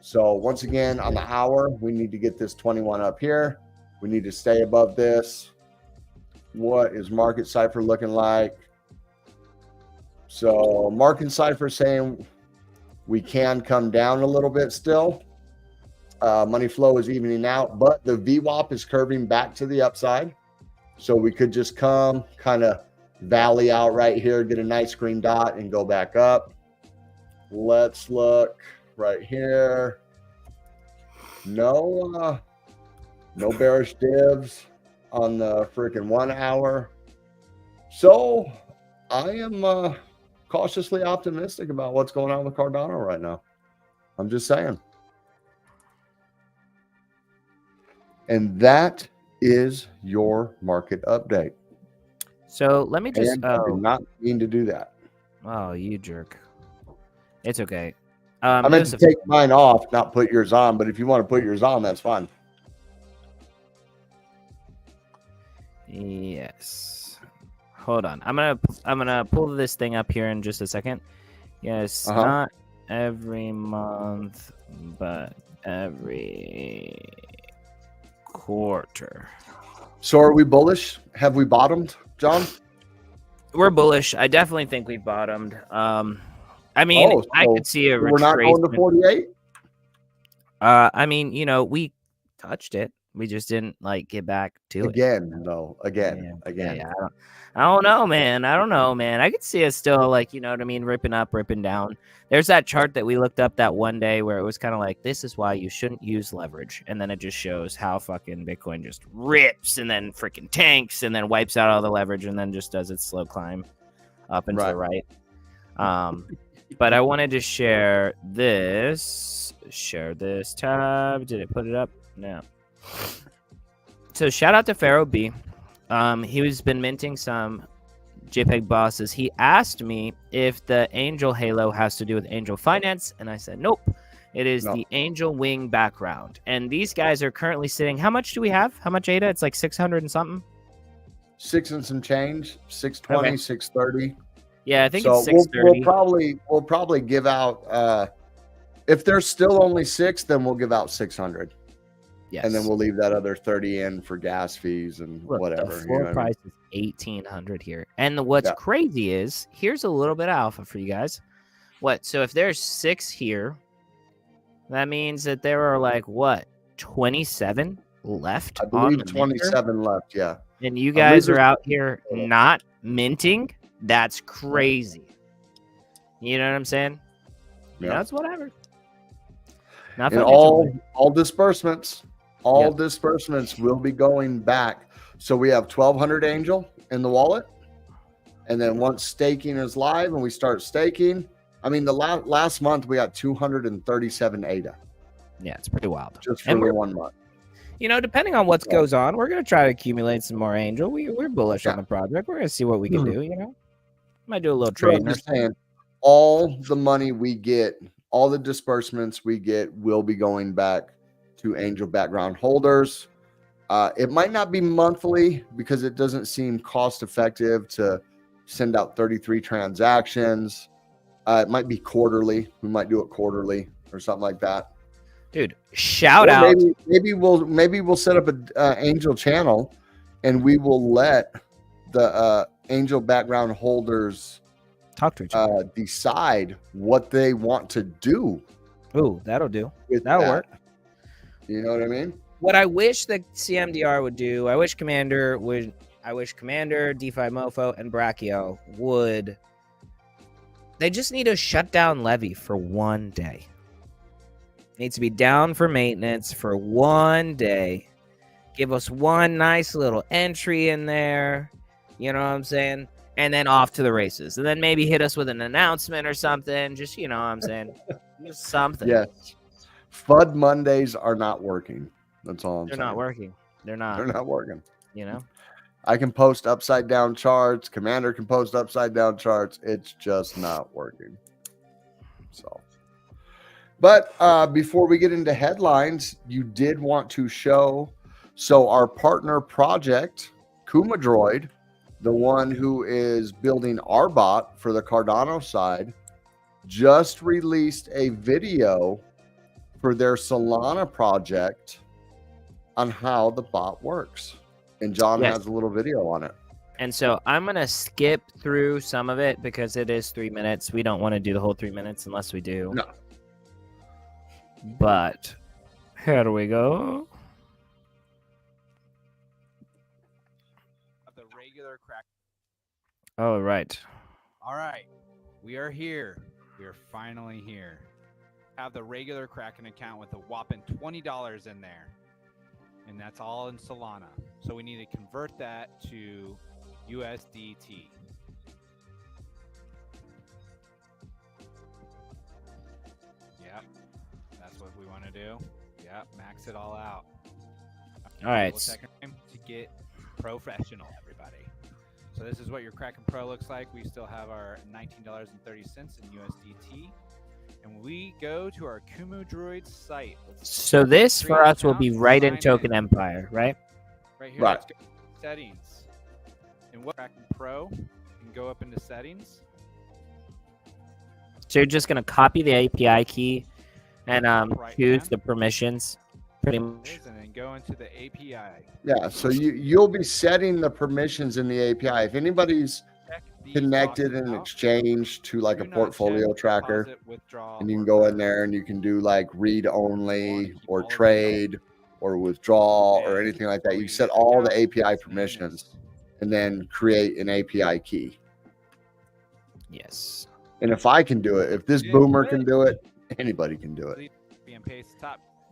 So once again, on the hour, we need to get this 21 up here. We need to stay above this. What is Market Cipher looking like? So Market Cipher saying we can come down a little bit still. Money flow is evening out, but the VWAP is curving back to the upside. So we could just come kind of valley out right here, get a nice green dot, and go back up. Let's look right here. No bearish divs on the freaking 1 hour. So I am cautiously optimistic about what's going on with Cardano right now. I'm just saying. And that is your market update. So let me just. I did not mean to do that. Oh, you jerk. It's okay. I meant to take mine off, not put yours on. But if you want to put yours on, that's fine. Yes. Hold on. I'm gonna pull this thing up here in just a second. Yes, not every month, but every quarter. So are we bullish? Have we bottomed, John? We're bullish. I definitely think we bottomed. I mean, I could see a retracement. We're not going to 48? I mean, we touched it. We just didn't like get back to it. Again. Yeah, I don't know, man. I could see us still like, you know what I mean, ripping up, ripping down. There's that chart that we looked up that one day where it was kind of like, this is why you shouldn't use leverage, and then it just shows how fucking Bitcoin just rips and then freaking tanks and then wipes out all the leverage and then just does its slow climb up and to the right. But I wanted to share this tab. Did it put it up? No. So shout out to Pharaoh B. He's been minting some JPEG bosses. He asked me if the Angel Halo has to do with Angel Finance, and I said nope. It is the Angel Wing background. And these guys are currently sitting. How much do we have? How much ADA? It's like 600 and something. 6 and some change. 620, 630. Yeah, I think it's 630. We'll probably give out. If there's still only 6, then we'll give out 600. Yes. And then we'll leave that other 30 in for gas fees and whatever. The floor price is 1,800 here. And what's crazy is, here's a little bit of alpha for you guys. So if there's 6 here, that means that there are like, 27 left? I believe 27 left, yeah. And you guys are out here not minting? That's crazy. You know what I'm saying? Yeah. That's whatever. And all disbursements. All disbursements will be going back. So we have 1,200 Angel in the wallet. And then once staking is live and we start staking, I mean, the last month we got 237 ADA. Yeah, it's pretty wild. Just for the 1 month. You know, depending on what goes on, we're going to try to accumulate some more Angel. We're bullish on the project. We're going to see what we can do, you know? Might do a little trade. I'm just saying, all the money we get, all the disbursements we get will be going back to Angel background holders. It might not be monthly because it doesn't seem cost effective to send out 33 transactions. It might be quarterly. We might do it quarterly or something like that. Dude, shout out. Maybe we'll set up a Angel channel and we will let the Angel background holders talk to each other, decide what they want to do. Ooh, that'll do. That'll work. You know what I mean? What I wish the CMDR would do, I wish Commander, DeFi Mofo, and Brachio would. They just need to shut down Levy for 1 day. Needs to be down for maintenance for 1 day. Give us one nice little entry in there. You know what I'm saying? And then off to the races. And then maybe hit us with an announcement or something. Just, you know what I'm saying? Just something. Yes. FUD Mondays are not working. That's all I'm saying. They're not working. They're not working. You know? I can post upside down charts. Commander can post upside down charts. It's just not working. So, but before we get into headlines, you did want to show. So our partner project, Kumadroid, the one who is building our bot for the Cardano side, just released a video for their Solana project on how the bot works. And John has a little video on it. And so I'm going to skip through some of it because it is 3 minutes. We don't want to do the whole 3 minutes unless we do. No. But here we go. The regular crack. Oh, right. All right. We are here. We are finally here. Have the regular Kraken account with a whopping $20 in there. And that's all in Solana. So we need to convert that to USDT. Yep. That's what we want to do. Yep. Max it all out. All right. Second time to get professional, everybody. So this is what your Kraken Pro looks like. We still have our $19.30 in USDT. And we go to our Kumadroid site. So this for us will be right in Token Empire, right? Right here. Let's go to settings. And what Kraken Pro can go up into settings. So you're just gonna copy the API key and choose the permissions, pretty much. And then go into the API. Yeah. So you'll be setting the permissions in the API. If anybody's connected in exchange to like a portfolio tracker, and you can go in there and you can do like read only or trade or withdrawal or anything like that. You set all the API permissions and then create an API key. Yes. And if I can do it, if this boomer can do it, anybody can do it.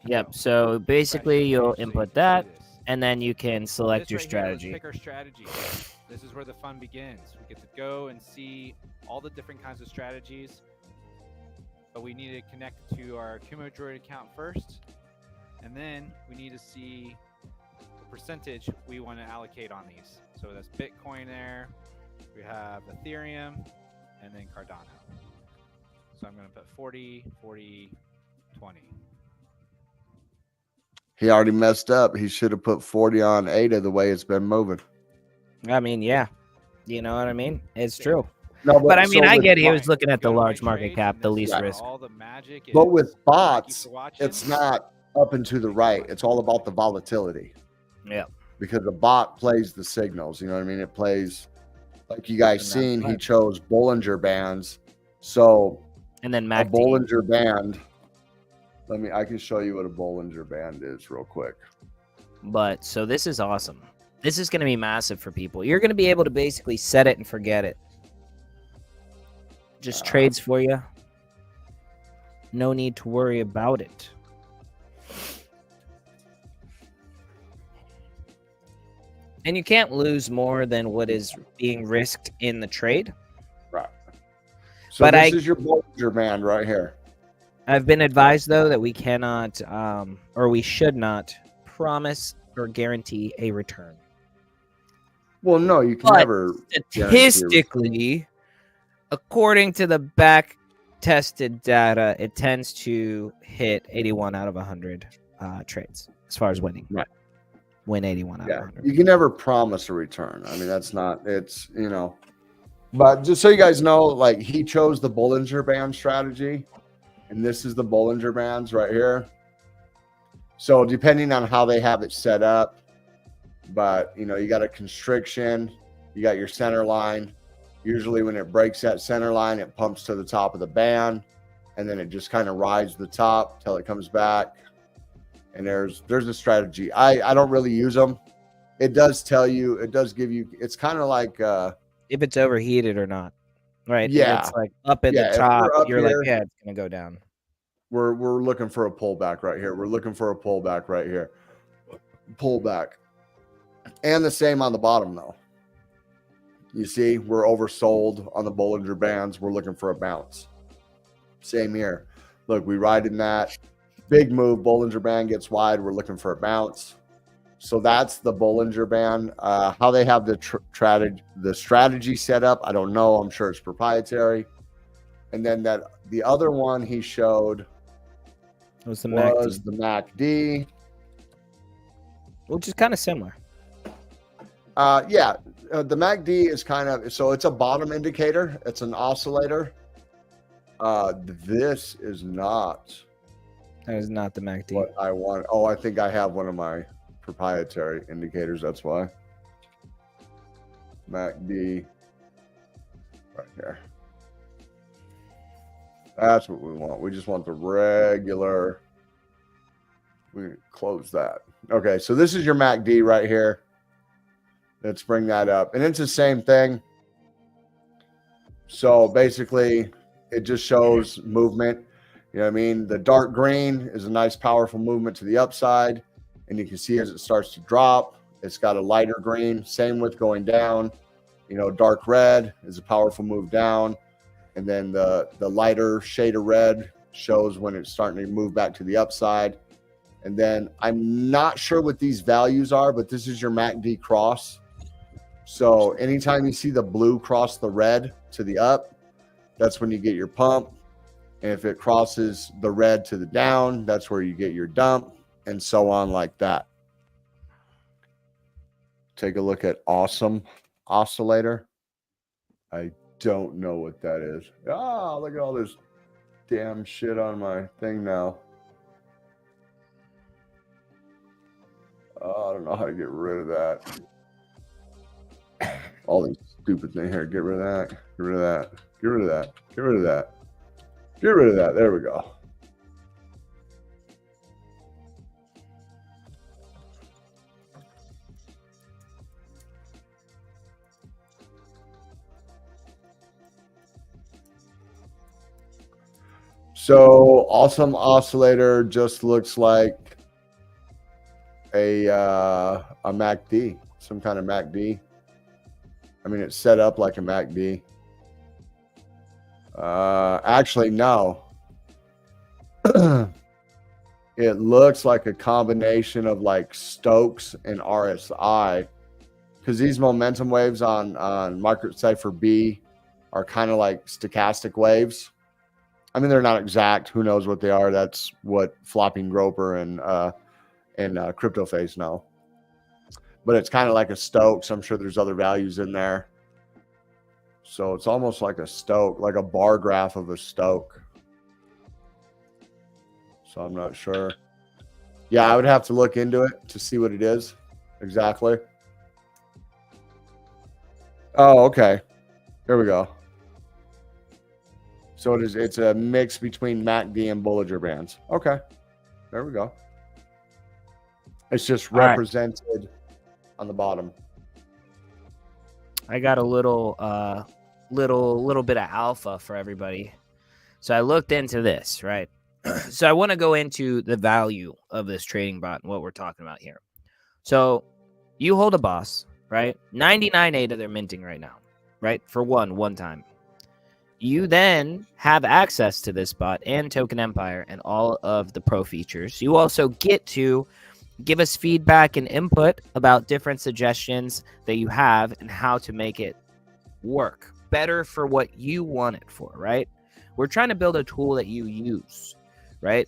Yep. So basically, you'll input that, and then you can select your strategy. Pick our strategy. This is where the fun begins. We get to go and see all the different kinds of strategies, but we need to connect to our KumoDroid account first, and then we need to see the percentage we want to allocate on these. So that's Bitcoin there. We have Ethereum, and then Cardano. So I'm going to put 40, 40, 20. He already messed up. He should have put 40 on ADA the way it's been moving. I mean, yeah. You know what I mean? It's true. No, But I mean, so I with get he bot- was looking at the Go to large my market trades, cap, and the this least is where risk. all the magic is. But with Thank you bots, for watching. it's not up and to the right. It's all about the volatility. Yeah. Because the bot plays the signals. You know what I mean? It plays, like you guys And that's seen, he right. chose Bollinger Bands. So And then a MACD. Bollinger Band, I can show you what a Bollinger Band is real quick. But so this is awesome. This is going to be massive for people. You're going to be able to basically set it and forget it. Just trades for you. No need to worry about it. And you can't lose more than what is being risked in the trade. Right. So But this is your Bollinger Band right here. I've been advised, though, that we cannot, or we should not, promise or guarantee a return. Well, no, you can But never guarantee a return. statistically, according to the back-tested data, it tends to hit 81 out of 100 trades as far as winning. Right. Win 81 out of Yeah, 100. you can never promise a return. I mean, that's not, it's, you know, but just so you guys know, like he chose the Bollinger Band strategy, and this is the Bollinger Bands right here. So depending on how they have it set up, but you know, you got a constriction, you got your center line. Usually when it breaks that center line, it pumps to the top of the band, and then it just kind of rides the top till it comes back. And there's a strategy. I don't really use them. It does tell you, it does give you, it's kind of like If it's overheated or not, right? Yeah. If it's like up at Yeah, the if top, we're up you're here- like, yeah, it's going to go down. we're looking for a pullback right here. We're looking for a pullback right here. Pullback. And the same on the bottom though. You see, we're oversold on the Bollinger Bands. We're looking for a bounce. Same here. Look, we ride in that big move. Bollinger Band gets wide. We're looking for a bounce. So that's the Bollinger Band. How they have the strategy set up, I don't know. I'm sure it's proprietary. And then the other one he showed It was the was MACD, the MACD. which is kind of similar. The MACD is kind of, so it's a bottom indicator. It's an oscillator. This is not That is not the MACD. what I want. Oh, I think I have one of my proprietary indicators. That's why. MACD right here. That's what we want. We just want the regular. We close that. Okay, so this is your MACD right here. Let's bring that up. And it's the same thing. So basically, it just shows movement. You know what I mean? The dark green is a nice, powerful movement to the upside. And you can see as it starts to drop, it's got a lighter green. Same with going down. You know, dark red is a powerful move down. And then the lighter shade of red shows when it's starting to move back to the upside. And then I'm not sure what these values are, but this is your MACD cross. So anytime you see the blue cross the red to the up, that's when you get your pump. And if it crosses the red to the down, that's where you get your dump, and so on like that. Take a look at Awesome Oscillator. I don't know what that is. Ah, look at all this damn shit on my thing now. Oh, I don't know how to get rid of that. All these stupid things here. Get rid of that. Get rid of that. Get rid of that. Get rid of that. Get rid of that. There we go. So Awesome Oscillator just looks like a MACD, some kind of MACD. I mean, it's set up like a MACD. Actually, no. It looks like a combination of like Stokes and RSI, because these momentum waves on Market Cipher B are kind of like stochastic waves. I mean, they're not exact. Who knows what they are? That's what Flopping Groper and CryptoFace know. But it's kind of like a Stokes. I'm sure there's other values in there. So it's almost like a Stoke, like a bar graph of a Stoke. So I'm not sure. Yeah, I would have to look into it to see what it is exactly. Oh, okay. There we go. So it's a mix between MACD and Bollinger Bands. Okay. There we go. It's just represented on the bottom. I got a little bit of alpha for everybody. So I looked into this, right? So I want to go into the value of this trading bot and what we're talking about here. So you hold a boss, right? 99 ADA they're minting right now, right? For one time. You then have access to this bot and Token Empire and all of the pro features. You also get to give us feedback and input about different suggestions that you have and how to make it work better for what you want it for, right? We're trying to build a tool that you use, right?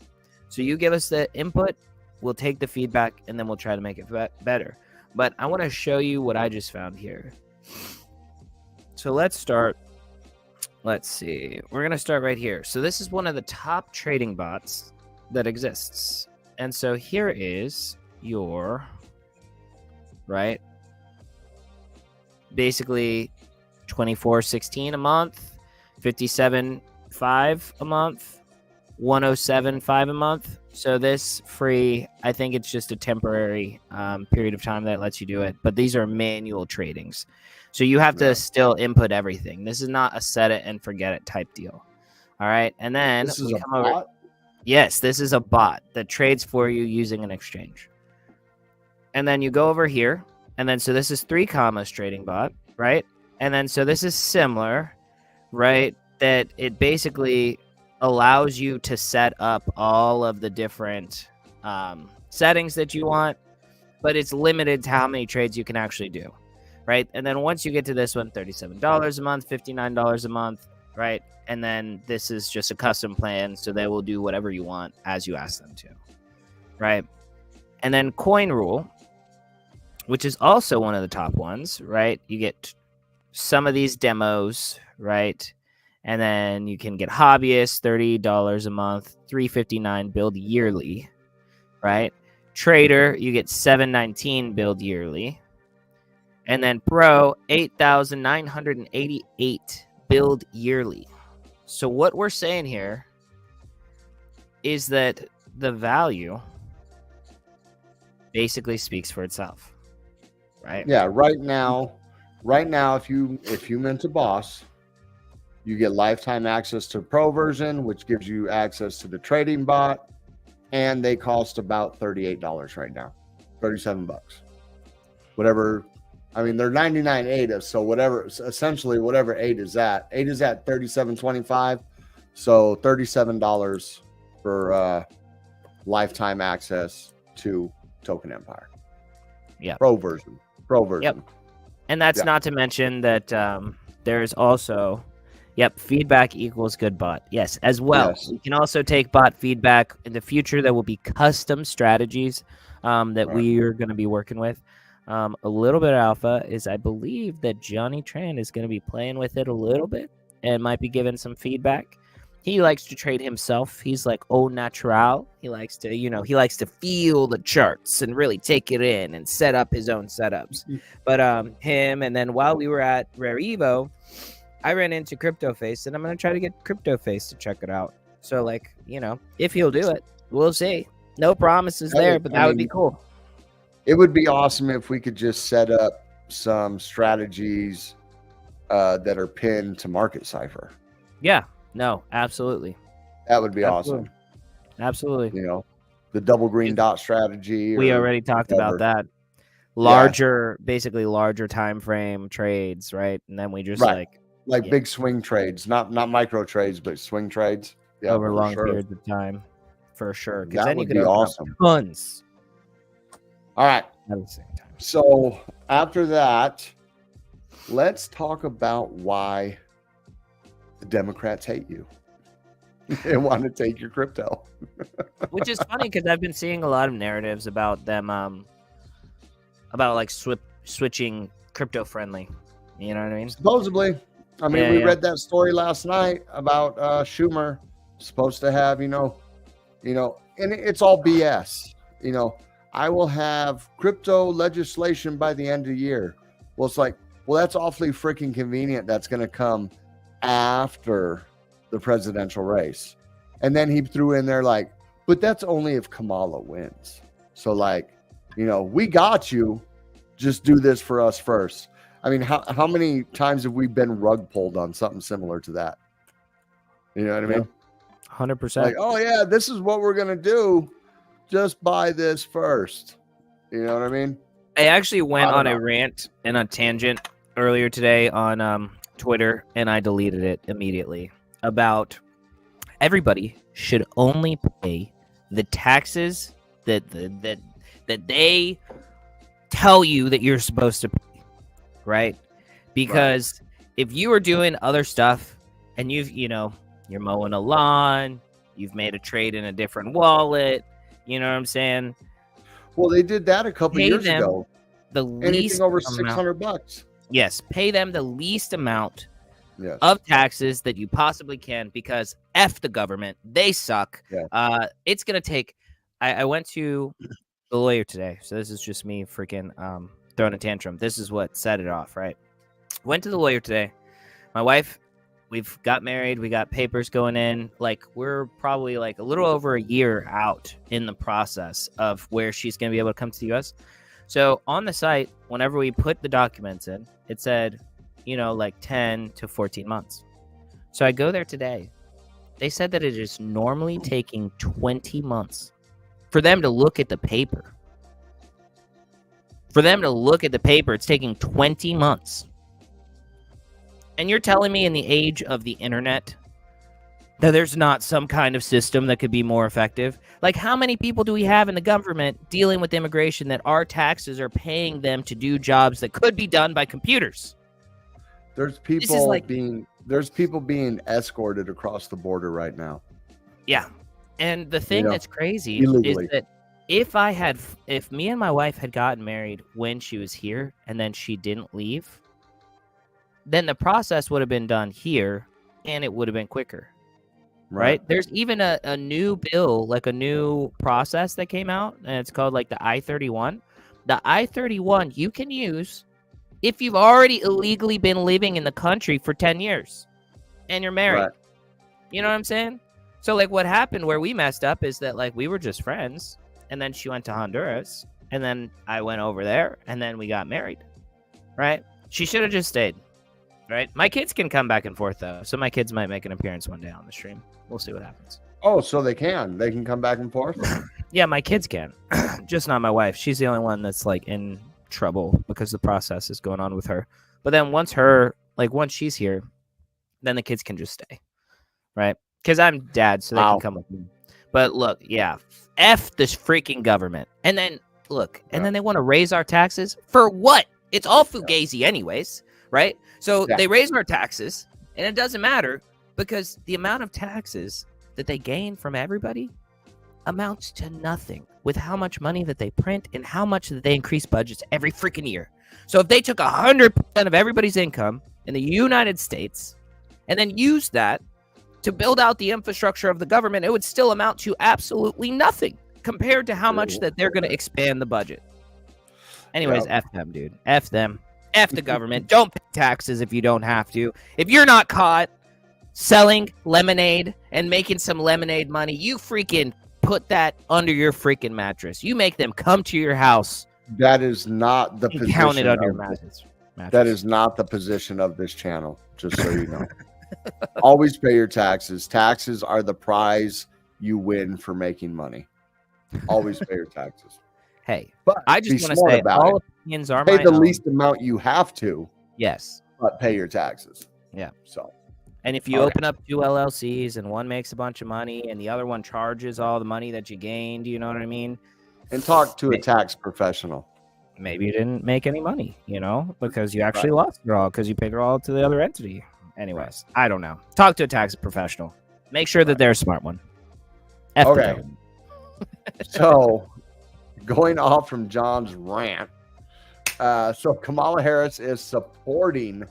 So you give us the input, we'll take the feedback, and then we'll try to make it better. But I want to show you what I just found here. So let's start. Let's see. We're going to start right here. So this is one of the top trading bots that exists. And so here is your, right? Basically 24.16 a month, 57.5 a month, 107.5 a month. So this free, I think it's just a temporary period of time that lets you do it. But these are manual tradings. So you have to still input everything. This is not a set it and forget it type deal. All right. And then this is a bot? Yes, this is a bot that trades for you using an exchange. And then you go over here. And then so this is 3 commas trading bot, right? And then so this is similar, right? That it basically allows you to set up all of the different settings that you want, but it's limited to how many trades you can actually do, right? And then once you get to this one, $37 a month, $59 a month, right? And then this is just a custom plan, so they will do whatever you want as you ask them to, right? And then Coin Rule, which is also one of the top ones, right? You get some of these demos, right? And then you can get Hobbyist, $30 a month, $359 build yearly, right? Trader, you get $719 build yearly. And then Pro, $8,988 build yearly. So what we're saying here is that the value basically speaks for itself, right? Yeah, right now, if you mint a boss, you get lifetime access to Pro version, which gives you access to the trading bot, and they cost about $38 right now, $37. Whatever. I mean, they're 99 ADA, so essentially whatever 8 is at. 8 is at $37.25, so $37 for lifetime access to Token Empire. Yeah. Pro version. Yep. And that's not to mention that there's also, feedback equals good bot. Yes, as well. Yes. You can also take bot feedback in the future. There will be custom strategies that we are going to be working with. A little bit of alpha is, I believe, that Johnny Tran is going to be playing with it a little bit and might be giving some feedback. He likes to trade himself. He's like au natural. He likes to, feel the charts and really take it in and set up his own setups. But him, and then while we were at Rare Evo, I ran into CryptoFace, and I'm going to try to get CryptoFace to check it out. So, if he'll do it, we'll see. No promises there, but that would be cool. It would be awesome if we could just set up some strategies that are pinned to Market Cipher. Yeah, no, absolutely. That would be awesome. Absolutely. You know, the double green dot strategy. We or already talked whatever. about that. Basically larger time frame trades, right? And then we just like big swing trades, not micro trades, but swing trades. Yeah, over for long sure. periods of time, for sure. Because That then you would could be open up awesome. tons All right. at the same time. So after that, let's talk about why the Democrats hate you. They want to take your crypto. Which is funny because I've been seeing a lot of narratives about them, about like switching crypto friendly. You know what I mean? Supposedly. I mean, Yeah, we yeah. read that story last night about Schumer supposed to have, and it's all BS. I will have crypto legislation by the end of the year. Well, it's like, well, that's awfully freaking convenient. That's going to come after the presidential race. And then he threw in there like, but that's only if Kamala wins. So like, we got you. Just do this for us first. I mean, how many times have we been rug pulled on something similar to that? You know what I mean? 100%. Like, oh yeah, this is what we're going to do. Just buy this first. You know what I mean? I actually went on know. a rant and a tangent earlier today on Twitter, and I deleted it immediately about everybody should only pay the taxes that they tell you that you're supposed to pay, right? Because if you are doing other stuff and you're mowing a lawn, you've made a trade in a different wallet, you know what I'm saying? Well, they did that a couple years ago. The Anything least over amount. $600. Yes, pay them the least amount Yes. of taxes that you possibly can, because F the government, they suck. Yeah. It's gonna take. I went to the lawyer today, so this is just me freaking throwing a tantrum. This is what set it off, right? Went to the lawyer today. My wife, we've got married, we got papers going in. Like, we're probably like a little over a year out in the process of where she's gonna be able to come to the US. So on the site, whenever we put the documents in, it said, like 10 to 14 months. So I go there today. They said that it is normally taking 20 months for them to look at the paper. It's taking 20 months. And you're telling me in the age of the internet that there's not some kind of system that could be more effective? Like, how many people do we have in the government dealing with immigration that our taxes are paying them to do jobs that could be done by computers? There's people being escorted across the border right now. Yeah. And the thing that's crazy illegally. is that if me and my wife had gotten married when she was here and then she didn't leave, then the process would have been done here and it would have been quicker. Right? There's even a new bill, like a new process that came out, and it's called like the I-31. The I-31 you can use if you've already illegally been living in the country for 10 years and you're married. Right. You know what I'm saying? So like what happened where we messed up is that like we were just friends, and then she went to Honduras, and then I went over there, and then we got married. Right? She should have just stayed. Right? My kids can come back and forth though. So my kids might make an appearance one day on the stream. We'll see what happens. Oh, so they can come back and forth? Yeah, my kids can. Just not my wife. She's the only one that's like in trouble because the process is going on with her. But then once she's here, then the kids can just stay. Right? Because I'm dad, so they can come with me. But look, yeah, F this freaking government. And then look, and then they want to raise our taxes for what? It's all fugazi anyways, right? So they raise our taxes, and it doesn't matter because the amount of taxes that they gain from everybody amounts to nothing with how much money that they print and how much that they increase budgets every freaking year. So if they took 100% of everybody's income in the United States and then used that to build out the infrastructure of the government, it would still amount to absolutely nothing compared to how much that they're going to expand the budget. Anyways, F them, dude. F them. F the government. Don't pay taxes if you don't have to. If you're not caught selling lemonade and making some lemonade money, you freaking put that under your freaking mattress. You make them come to your house. That is not the position. Count it under your mattress. That is not the position of this channel, just so you know. Always pay your taxes. Taxes are the prize you win for making money. Always pay your taxes. Hey, But I be just want to smart say about all it. opinions are Pay my the own. least amount you have to, Yes. but pay your taxes. Yeah. So, And if you Okay. open up 2 LLCs and one makes a bunch of money and the other one charges all the money that you gained, you know what I mean? and talk to a tax professional. Maybe you didn't make any money, because you actually lost it all because you paid it all to the other entity. Anyways, I don't know. Talk to a tax professional. Make sure that they're a smart one. F the Okay. government. So, going off from John's rant, so Kamala Harris is supporting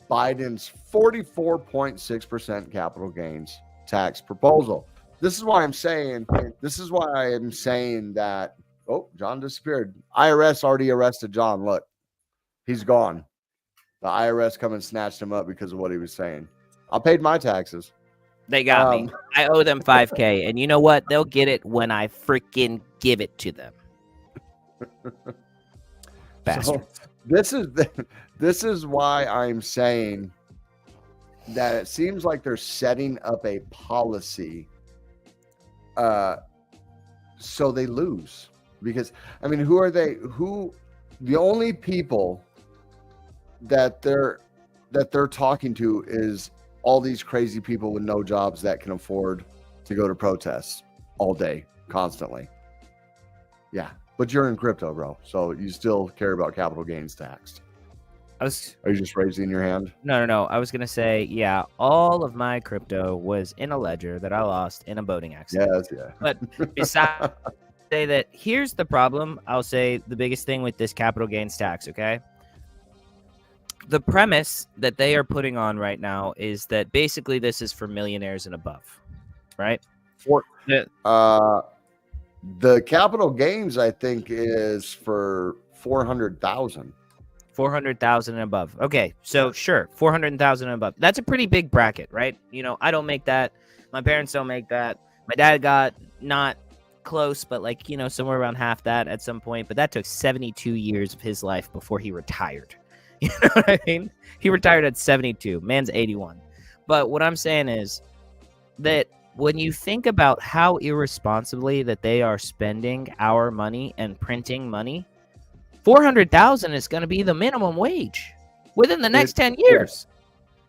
Biden's 44.6% capital gains tax proposal. This is why I am saying that. Oh, John disappeared. IRS already arrested John. Look, he's gone. The IRS come and snatched him up because of what he was saying. I paid my taxes. They got me. I owe them $5,000, and you know what? They'll get it when I freaking give it to them. Bastards. So this is why I'm saying that it seems like they're setting up a policy so they lose. Because I mean, who are they? The only people that they're talking to is all these crazy people with no jobs that can afford to go to protests all day, constantly. Yeah, but you're in crypto, bro, so you still care about capital gains tax. Are you just raising your hand? No. I was gonna say, yeah, all of my crypto was in a ledger that I lost in a boating accident. Yeah. But besides, say that here's the problem. I'll say the biggest thing with this capital gains tax. Okay, the premise that they are putting on right now is that basically this is for millionaires and above, right? The capital gains, I think, is for 400,000. 400,000 and above. Okay, so sure, 400,000 and above. That's a pretty big bracket, right? I don't make that. My parents don't make that. My dad got not close, but somewhere around half that at some point. But that took 72 years of his life before he retired. You know what I mean? He retired at 72. Man's 81. But what I'm saying is that when you think about how irresponsibly that they are spending our money and printing money, 400,000 is going to be the minimum wage within the next 10 years.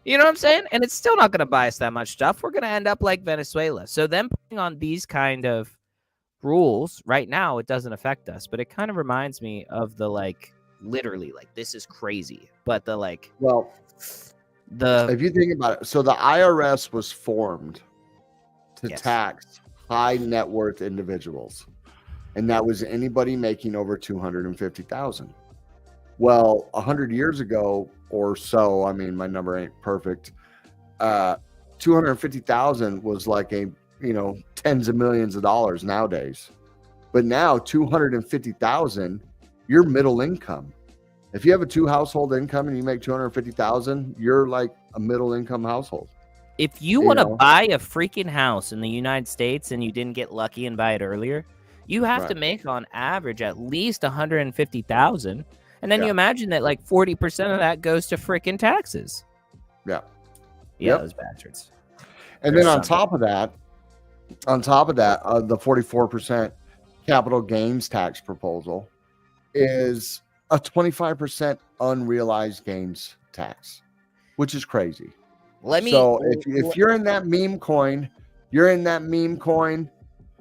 You know what I'm saying? And it's still not going to buy us that much stuff. We're going to end up like Venezuela. So them putting on these kind of rules right now, it doesn't affect us. But it kind of reminds me of the literally this is crazy. But if you think about it, so the IRS was formed to tax high net worth individuals. And that was anybody making over 250,000. Well, 100 years ago or so, I mean, my number ain't perfect. 250,000 was like tens of millions of dollars nowadays. But now 250,000, you're middle income. If you have a 2-household income and you make 250,000, you're like a middle income household. If you want to buy a freaking house in the United States and you didn't get lucky and buy it earlier, you have to make on average at least 150,000, and then you imagine that 40% of that goes to freaking taxes. Yeah, those bastards. And then on top of that, the 44% capital gains tax proposal is a 25% unrealized gains tax, which is crazy. So if you're in that meme coin,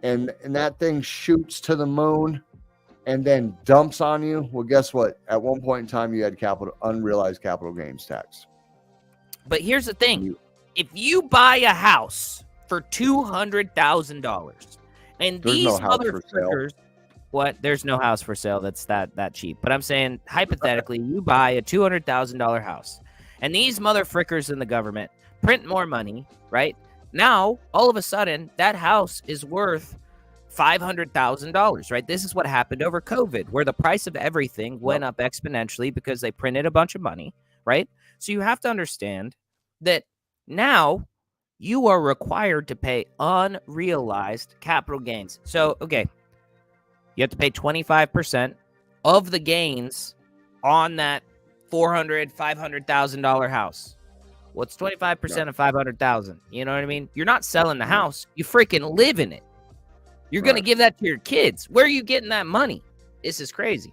and that thing shoots to the moon and then dumps on you, well, guess what? At one point in time, you had unrealized capital gains tax. But here's the thing. If you buy a house for $200,000 and these motherfuckers, there's no house for sale that's that cheap. But I'm saying, hypothetically, you buy a $200,000 house and these motherfuckers in the government print more money, right? Now, all of a sudden, that house is worth $500,000, right? This is what happened over COVID, where the price of everything went up exponentially because they printed a bunch of money, right? So you have to understand that now you are required to pay unrealized capital gains. So, okay, you have to pay 25% of the gains on that $400,000, $500,000 house. Well, it's 25% of 500,000. You know what I mean? You're not selling the house. You freaking live in it. You're going to give that to your kids. Where are you getting that money? This is crazy.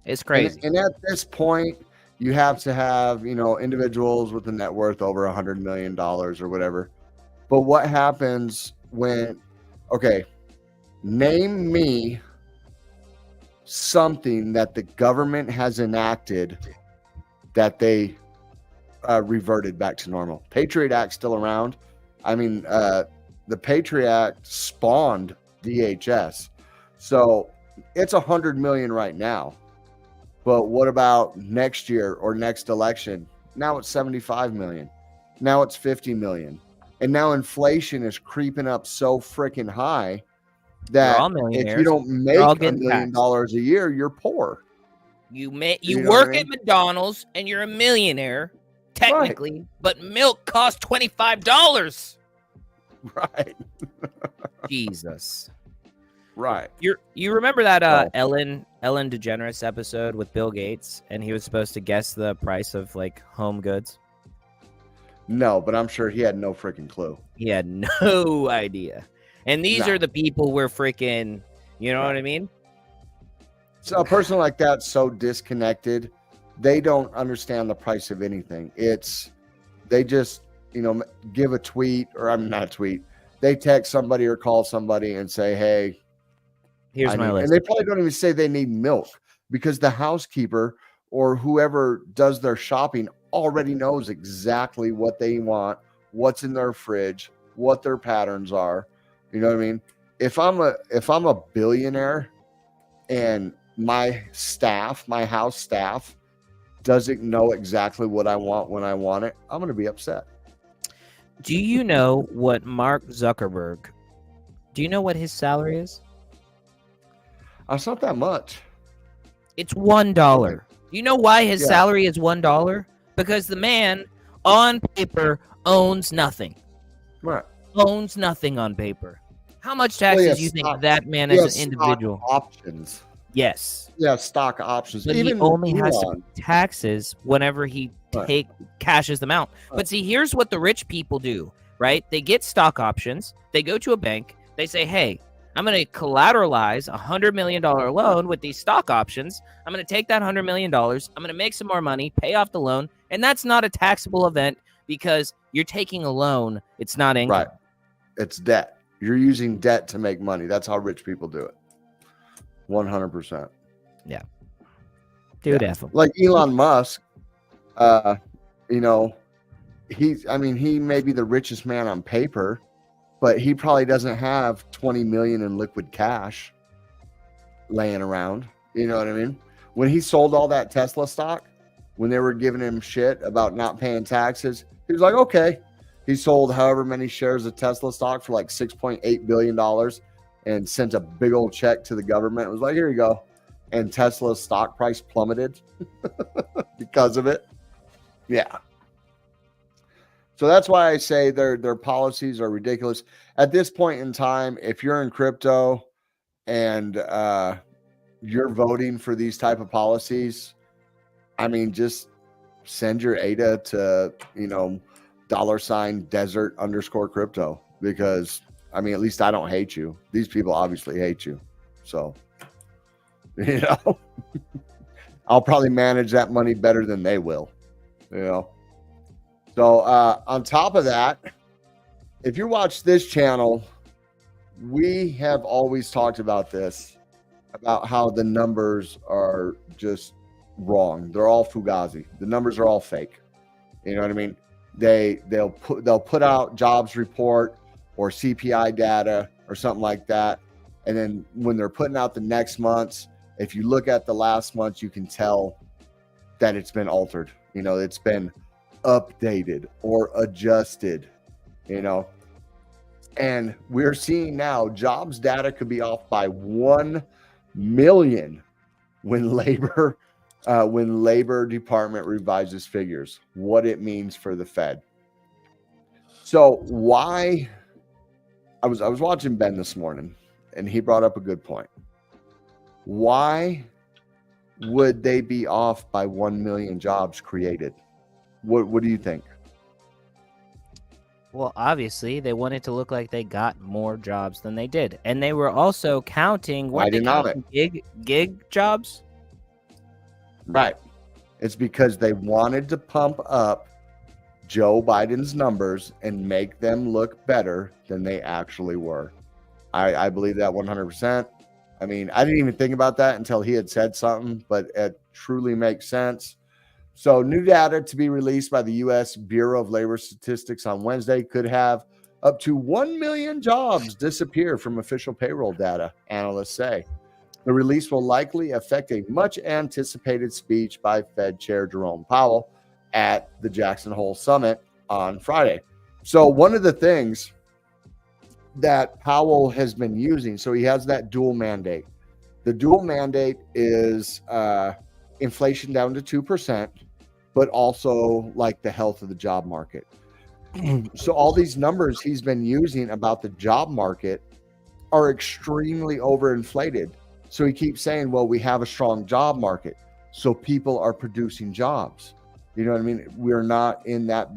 It's crazy. And at this point, you have to have, individuals with a net worth over $100 million or whatever. But what happens when, name me something that the government has enacted that they reverted back to normal. Patriot Act's still around. I mean, the Patriot Act spawned DHS. So it's 100 million right now. But what about next year or next election? Now it's 75 million. Now it's 50 million. And now inflation is creeping up so freaking high that if you don't make $1 million a year, you're poor. You work at McDonald's and you're a millionaire, technically, but milk costs $25. Right. Jesus. Right. You remember that Ellen DeGeneres episode with Bill Gates, and he was supposed to guess the price of like home goods? No, but I'm sure he had no freaking clue. He had no idea. And these are the people we're freaking, you know what I mean? So a person like that's so disconnected, they don't understand the price of anything. They just, give a tweet, or I'm not a tweet. They text somebody or call somebody and say, hey, here's my list. And they probably don't even say they need milk, because the housekeeper or whoever does their shopping already knows exactly what they want, what's in their fridge, what their patterns are. You know what I mean? If I'm a billionaire and my house staff doesn't know exactly what I want when I want it, I'm going to be upset. Do you know what Mark Zuckerberg, do you know what his salary is? It's not that much. It's $1. You know why his salary is $1? Because the man on paper owns nothing. Right. Owns nothing on paper. How much taxes do you think that man as an individual? Options. Yes. Yeah, stock options. But he only has to pay taxes whenever he cashes them out. But see, here's what the rich people do, right? They get stock options. They go to a bank. They say, hey, I'm going to collateralize a $100 million loan with these stock options. I'm going to take that $100 million. I'm going to make some more money, pay off the loan. And that's not a taxable event because you're taking a loan. It's not income. Right. It's debt. You're using debt to make money. That's how rich people do it. 100%. Yeah. Dude, F him. Like Elon Musk, he may be the richest man on paper, but he probably doesn't have 20 million in liquid cash laying around. You know what I mean? When he sold all that Tesla stock, when they were giving him shit about not paying taxes, he was like, okay. He sold however many shares of Tesla stock for like $6.8 billion and sent a big old check to the government. It was like, here you go. And Tesla's stock price plummeted because of it. Yeah. So that's why I say their policies are ridiculous. At this point in time, if you're in crypto and you're voting for these type of policies, just send your ADA to, $desert_crypto, because at least I don't hate you. These people obviously hate you. So, I'll probably manage that money better than they will, So on top of that, if you watch this channel, we have always talked about this, about how the numbers are just wrong. They're all fugazi. The numbers are all fake. You know what I mean? They'll put out jobs report or CPI data or something like that, and then when they're putting out the next month's, if you look at the last month, you can tell that it's been altered. It's been updated or adjusted. And we're seeing now jobs data could be off by 1 million when labor department revises figures, what it means for the Fed. So why I was watching Ben this morning and he brought up a good point. Why would they be off by 1 million jobs created? What do you think? Well, obviously, they wanted to look like they got more jobs than they did, and they were also counting gig jobs. Right. It's because they wanted to pump up Joe Biden's numbers and make them look better than they actually were. I believe that 100%. I mean, I didn't even think about that until he had said something, but it truly makes sense. So new data to be released by the U.S. Bureau of Labor Statistics on Wednesday could have up to 1 million jobs disappear from official payroll data, analysts say. The release will likely affect a much-anticipated speech by Fed Chair Jerome Powell at the Jackson Hole Summit on Friday. So one of the things that Powell has been using, so he has that dual mandate. The dual mandate is inflation down to 2%, but also like the health of the job market. So all these numbers he's been using about the job market are extremely overinflated. So he keeps saying, well, we have a strong job market, so people are producing jobs. You know what I mean? We're not in that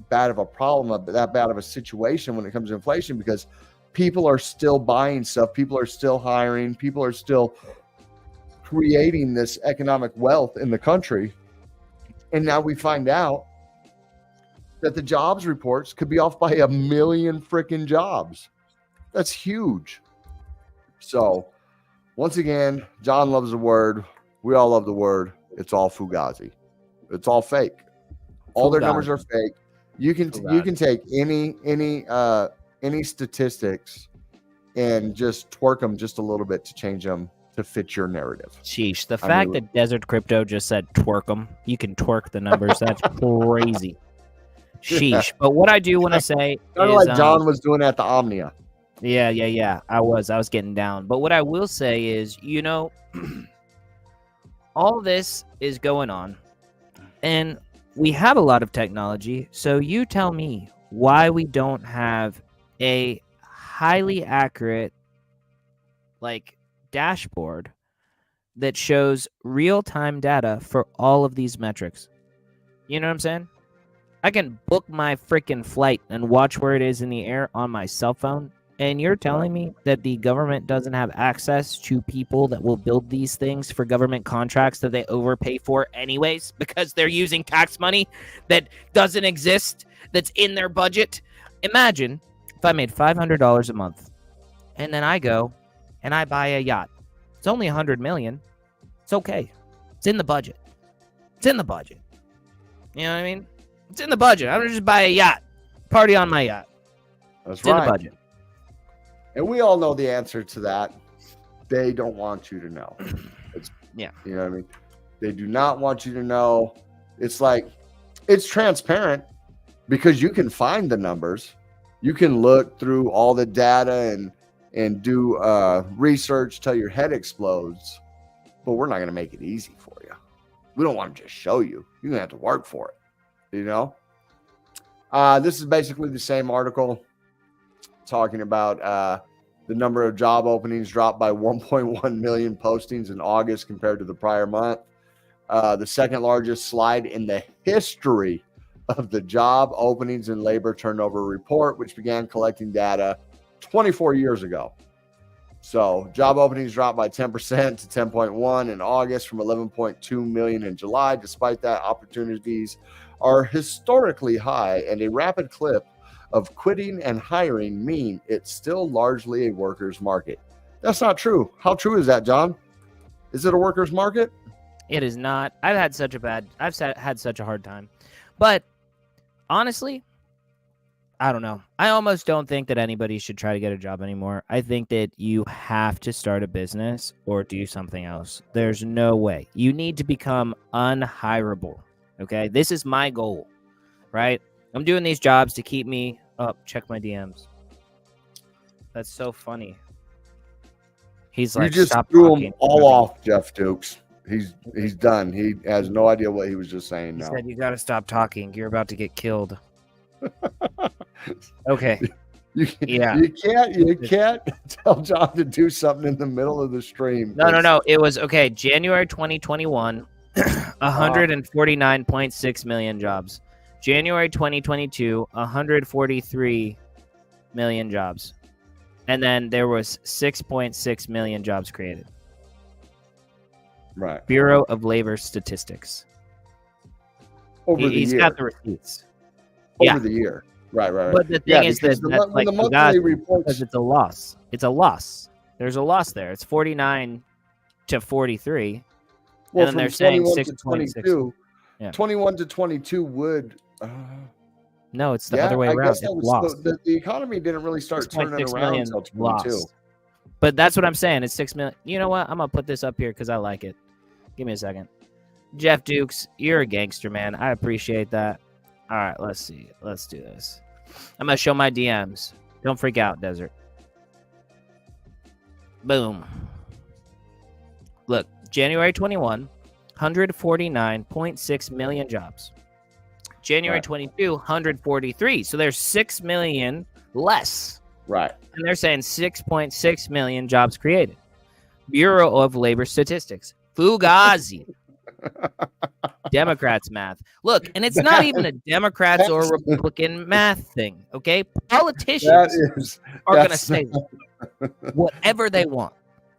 bad of a problem, that bad of a situation when it comes to inflation, because people are still buying stuff. People are still hiring. People are still creating this economic wealth in the country. And now we find out that the jobs reports could be off by 1 million freaking jobs. That's huge. So once again, John loves the word. We all love the word. It's all fugazi. It's all fake. All their numbers are fake. You can take any statistics and just twerk them just a little bit to change them to fit your narrative. Sheesh. The fact that Desert Crypto just said twerk them, you can twerk the numbers. That's crazy. Sheesh. But what I do want to say kind of like John was doing at the Omnia. Yeah. I was getting down. But what I will say is, all this is going on, and we have a lot of technology. So you tell me why we don't have a highly accurate, dashboard that shows real-time data for all of these metrics. You know what I'm saying? I can book my freaking flight and watch where it is in the air on my cell phone. And you're telling me that the government doesn't have access to people that will build these things for government contracts that they overpay for anyways, because they're using tax money that doesn't exist, that's in their budget? Imagine if I made $500 a month and then I go and I buy a yacht. It's only $100 million. It's okay. It's in the budget. It's in the budget. You know what I mean? It's in the budget. I'm going to just buy a yacht. Party on my yacht. That's right. It's in the budget. And we all know the answer to that. They don't want you to know. You know what I mean? They do not want you to know. It's like, it's transparent because you can find the numbers. You can look through all the data and do research till your head explodes. But we're not going to make it easy for you. We don't want to just show you. You're going to have to work for it. You know? This is basically the same article talking about the number of job openings dropped by 1.1 million postings in August compared to the prior month. The second largest slide in the history of the job openings and labor turnover report, which began collecting data 24 years ago. So job openings dropped by 10% to 10.1 in August from 11.2 million in July. Despite that, opportunities are historically high, and a rapid clip of quitting and hiring mean it's still largely a workers' market. That's not true. How true is that, John? Is it a workers' market? It is not. I've had such a hard time. But honestly, I don't know. I almost don't think that anybody should try to get a job anymore. I think that you have to start a business or do something else. There's no way. You need to become unhireable. Okay? This is my goal, right? I'm doing these jobs to keep me up. Check my DMs. That's so funny. He's like, you just stop threw talking. him all off, Jeff Dukes. He's done. He has no idea what he was just saying now. He said, you got to stop talking. You're about to get killed. Okay. You can't tell John to do something in the middle of the stream. No. It was okay. January 2021, 149.6 million jobs. January 2022, 143 million jobs. And then there was 6.6 million jobs created. Right. Bureau of Labor Statistics. He's got the receipts. Over the year. Right. But the thing is that the monthly reports, because it's a loss. It's a loss. There's a loss there. It's 49 to 43. well, and then from they're saying 21 to 6.6. 22, Yeah. 21 to 22 would. No, it's the other way around. It's lost. The economy didn't really start turning 6.6 around million until 22. lost. But that's what I'm saying. It's 6 million. You know what? I'm gonna put this up here because I like it. Give me a second. Jeff Dukes, you're a gangster, man. I appreciate that. All right, let's see. Let's do this. I'm gonna show my DMs. Don't freak out, Desert. Boom. Look, January 21, 149.6 million jobs. January 22, 143. So there's 6 million less. Right. And they're saying 6.6 million jobs created. Bureau of Labor Statistics. Fugazi. Democrats math. Look, and it's not even a Democrats or Republican math thing, okay? Politicians are going to say whatever they want.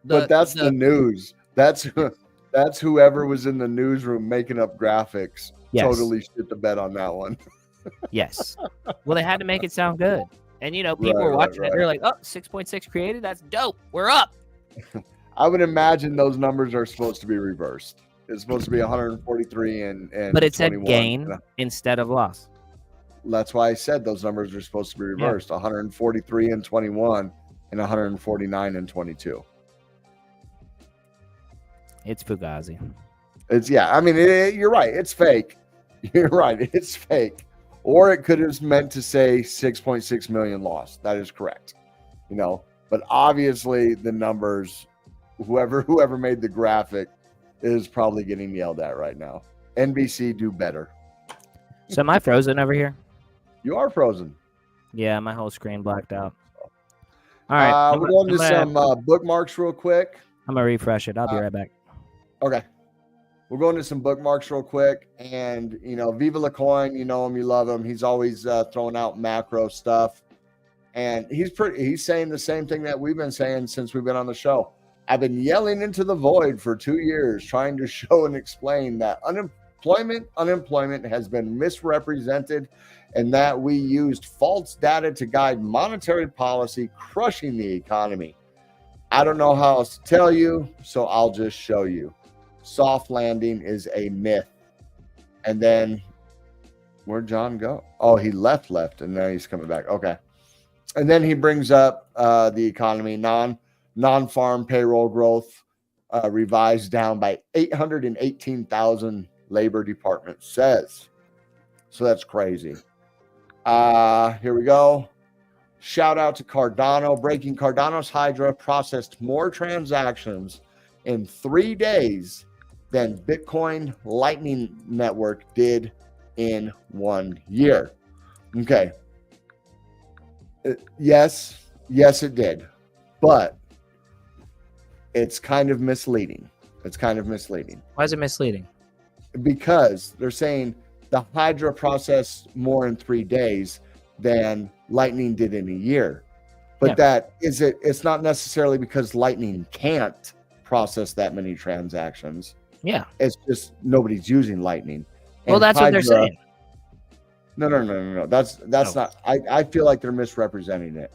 But that's the news. That's whoever was in the newsroom making up graphics. Yes. Totally shit the bed on that one. Yes. Well, they had to make it sound good. And, you know, people were watching it. They're like, oh, 6.6 created? That's dope. We're up. I would imagine those numbers are supposed to be reversed. It's supposed to be 143 and but it 21. said gain instead of loss. That's why I said those numbers are supposed to be reversed. 143 and 21 and 149 and 22. It's Fugazi. I mean, you're right. It's fake. You're right. It's fake. Or it could have meant to say 6.6 million lost. That is correct. You know, but obviously the numbers, whoever made the graphic is probably getting yelled at right now. NBC, do better. So am I frozen over here? You are frozen. Yeah, my whole screen blacked out. All right. We're going to some bookmarks real quick. I'm going to refresh it. I'll be right back. Okay. We're going to some bookmarks real quick. And, you know, Viva La Coin, you know him, you love him. He's always throwing out macro stuff. And he's saying the same thing that we've been saying since we've been on the show. I've been yelling into the void for 2 years, trying to show and explain that unemployment has been misrepresented and that we used false data to guide monetary policy, crushing the economy. I don't know how else to tell you, so I'll just show you. Soft landing is a myth. And then where'd John go? Oh, he left, and now he's coming back. Okay. And then he brings up the economy, non-farm payroll growth revised down by 818,000, Labor Department says. So that's crazy. Here we go. Shout out to Cardano. Breaking: Cardano's Hydra processed more transactions in 3 days than Bitcoin Lightning Network did in 1 year. Okay. Yes, it did. But it's kind of misleading. Why is it misleading? Because they're saying the Hydra processed more in 3 days than Lightning did in a year. But it's not necessarily because Lightning can't process that many transactions. Yeah. It's just nobody's using Lightning. Well, that's Hydra, what they're saying. No. That's not. I feel like they're misrepresenting it.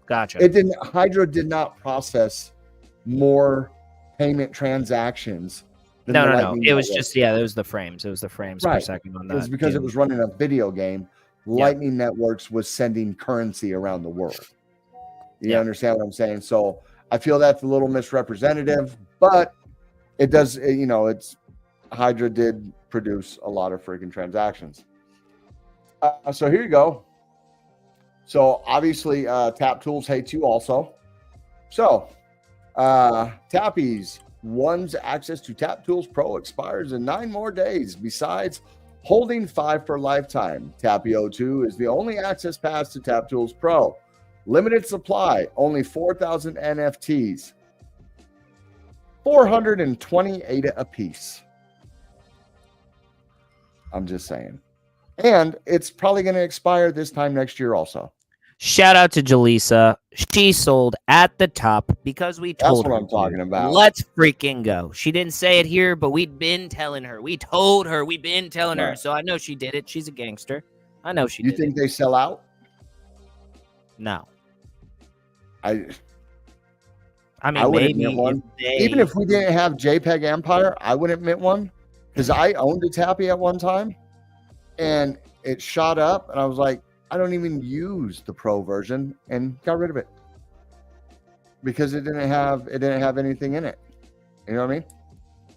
Gotcha. Hydra did not process more payment transactions. No. It was just it was the frames. It was the frames per second on that. It was because it was running a video game. Lightning Networks was sending currency around the world. You understand what I'm saying? So I feel that's a little misrepresentative, but it does. It's Hydra did produce a lot of freaking transactions. So here you go. So obviously, Tap Tools hates you also. So Tappies One's access to Tap Tools Pro expires in 9 more days. Besides holding 5 for lifetime, Tapio 2 is the only access pass to Tap Tools Pro. Limited supply, only 4,000 NFTs, 428 a piece. I'm just saying. And it's probably going to expire this time next year also. Shout out to Jaleesa. She sold at the top because we told her. That's what I'm talking about. Let's freaking go. She didn't say it here, but we'd been telling her. We told her. We've been telling her. So I know she did it. She's a gangster. I know she did it. You think they sell out? No. I mean, I wouldn't maybe mint one. Even if we didn't have JPEG Empire, I wouldn't mint one because I owned a Tappy at one time, and it shot up, and I was like, I don't even use the Pro version, and got rid of it because it didn't have anything in it. You know what I mean?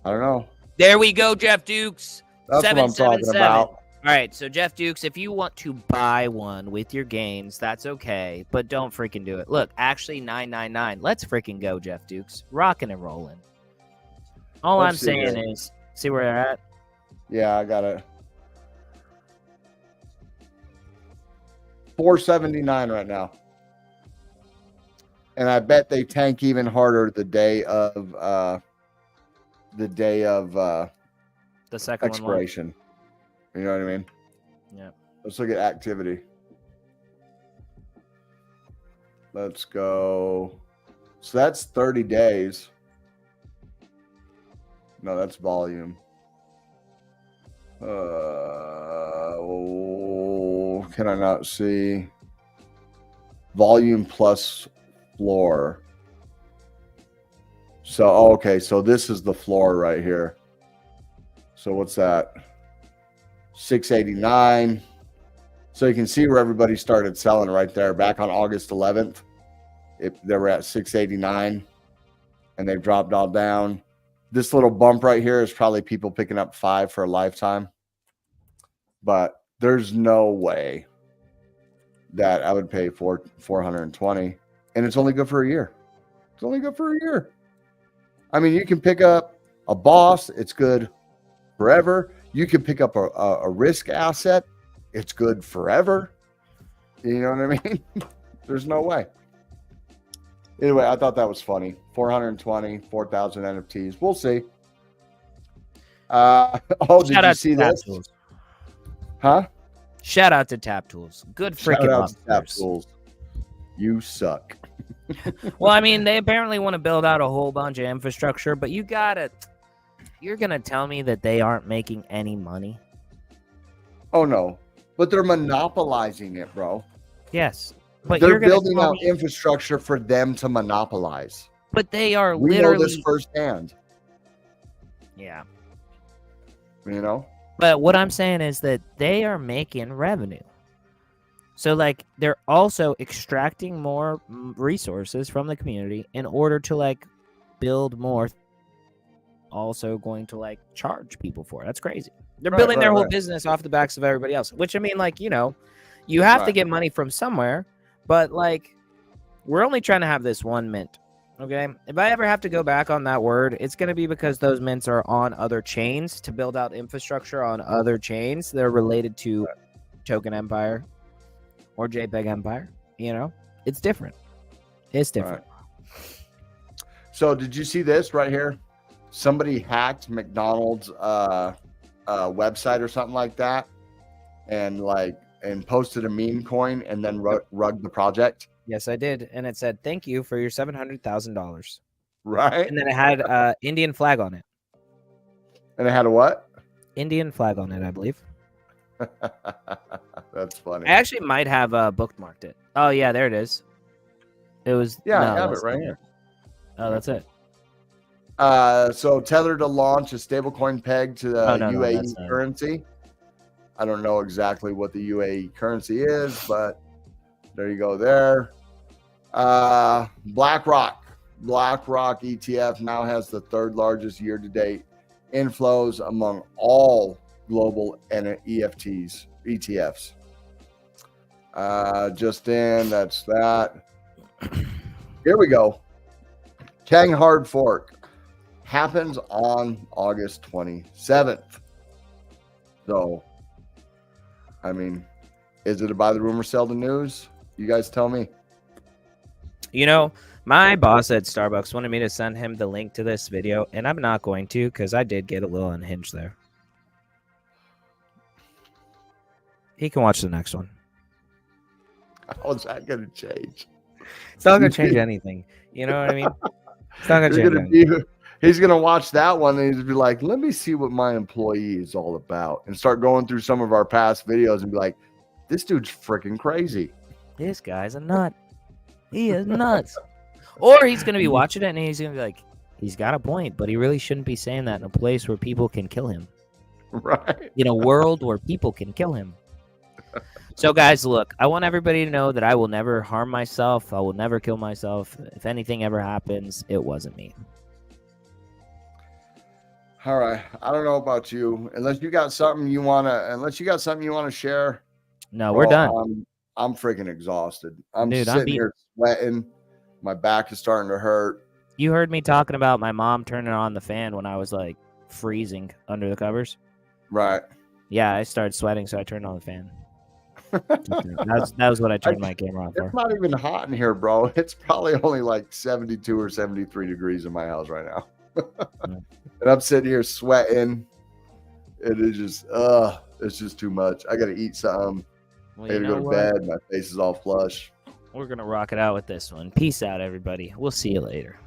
I don't know. There we go, Jeff Dukes. That's what I'm talking about. All right, so Jeff Dukes, if you want to buy one with your gains, that's okay, but don't freaking do it. Look, actually $9.99. Let's freaking go, Jeff Dukes. Rocking and rolling. All I'm saying is, see where they're at? Yeah, I got it. $4.79 right now, and I bet they tank even harder the day of the second expiration. You know what I mean? Yeah. Let's look at activity. Let's go. So that's 30 days. No, that's volume. Can I not see? Volume plus floor. So, okay. So this is the floor right here. So what's that? 689. So you can see where everybody started selling right there back on August 11th. They were at 689 and they've dropped all down. This little bump right here is probably people picking up 5 for a lifetime. But there's no way that I would pay $420, and it's only good for a year. It's only good for a year. I mean, you can pick up a boss. It's good forever. You can pick up a risk asset. It's good forever. You know what I mean? There's no way. Anyway, I thought that was funny. 420, 4,000 NFTs. We'll see. Did you see this? Huh? Shout out to Tap Tools. Good freaking out to Tap Tools. You suck. Well, I mean, they apparently want to build out a whole bunch of infrastructure, but you're going to tell me that they aren't making any money? Oh, no. But they're monopolizing it, bro. Yes. But they're building out infrastructure for them to monopolize. But they are we literally... know this firsthand. Yeah. You know? But what I'm saying is that they are making revenue. So, like, they're also extracting more resources from the community in order to, like, build more. Also going to, like, charge people for it. That's crazy. They're building their whole business off the backs of everybody else. Which, I mean, like, you know, you have to get money from somewhere. But, like, we're only trying to have this one mint. Okay, if I ever have to go back on that word, it's going to be because those mints are on other chains to build out infrastructure on other chains that are related to Token Empire or JPEG Empire. You know, it's different. It's different. Right. So did you see this right here? Somebody hacked McDonald's website or something like that and posted a meme coin and then rugged the project. Yes, I did. And it said, thank you for your $700,000. Right. And then it had Indian flag on it. And it had a what? Indian flag on it, I believe. That's funny. I actually might have bookmarked it. Oh, yeah, there it is. It was... Yeah, I have it right here. Oh, that's it. So Tether to launch a stablecoin pegged to the UAE currency. I don't know exactly what the UAE currency is, but there you go there. BlackRock ETF now has the third largest year-to-date inflows among all global ETFs. Just in, that's that. Here we go. Kang hard fork happens on August 27th. So, I mean, is it a buy the rumor, sell the news? You guys tell me. You know, my boss at Starbucks wanted me to send him the link to this video, and I'm not going to because I did get a little unhinged there. He can watch the next one. How's that gonna change? It's not gonna change anything. You know what I mean? It's not gonna You're change gonna anything. he's gonna watch that one and he's be like, let me see what my employee is all about, and start going through some of our past videos and be like, this dude's freaking crazy. This guy's a nut. He is nuts. Or he's gonna be watching it and he's gonna be like, he's got a point, but he really shouldn't be saying that in a place where people can kill him. Right. In a world where people can kill him. So, guys, look, I want everybody to know that I will never harm myself. I will never kill myself. If anything ever happens, it wasn't me. All right. I don't know about you. Unless you got something you wanna share. No, we're done. I'm freaking exhausted. I'm Dude, sitting here sweating. My back is starting to hurt. You heard me talking about my mom turning on the fan when I was like freezing under the covers. Right. Yeah, I started sweating, so I turned on the fan. that was what I turned my camera on for. It's not even hot in here, bro. It's probably only like 72 or 73 degrees in my house right now. And I'm sitting here sweating. It is just, it's just too much. I got to eat something. Well, I got to go to bed. My face is all flush. We're going to rock it out with this one. Peace out, everybody. We'll see you later.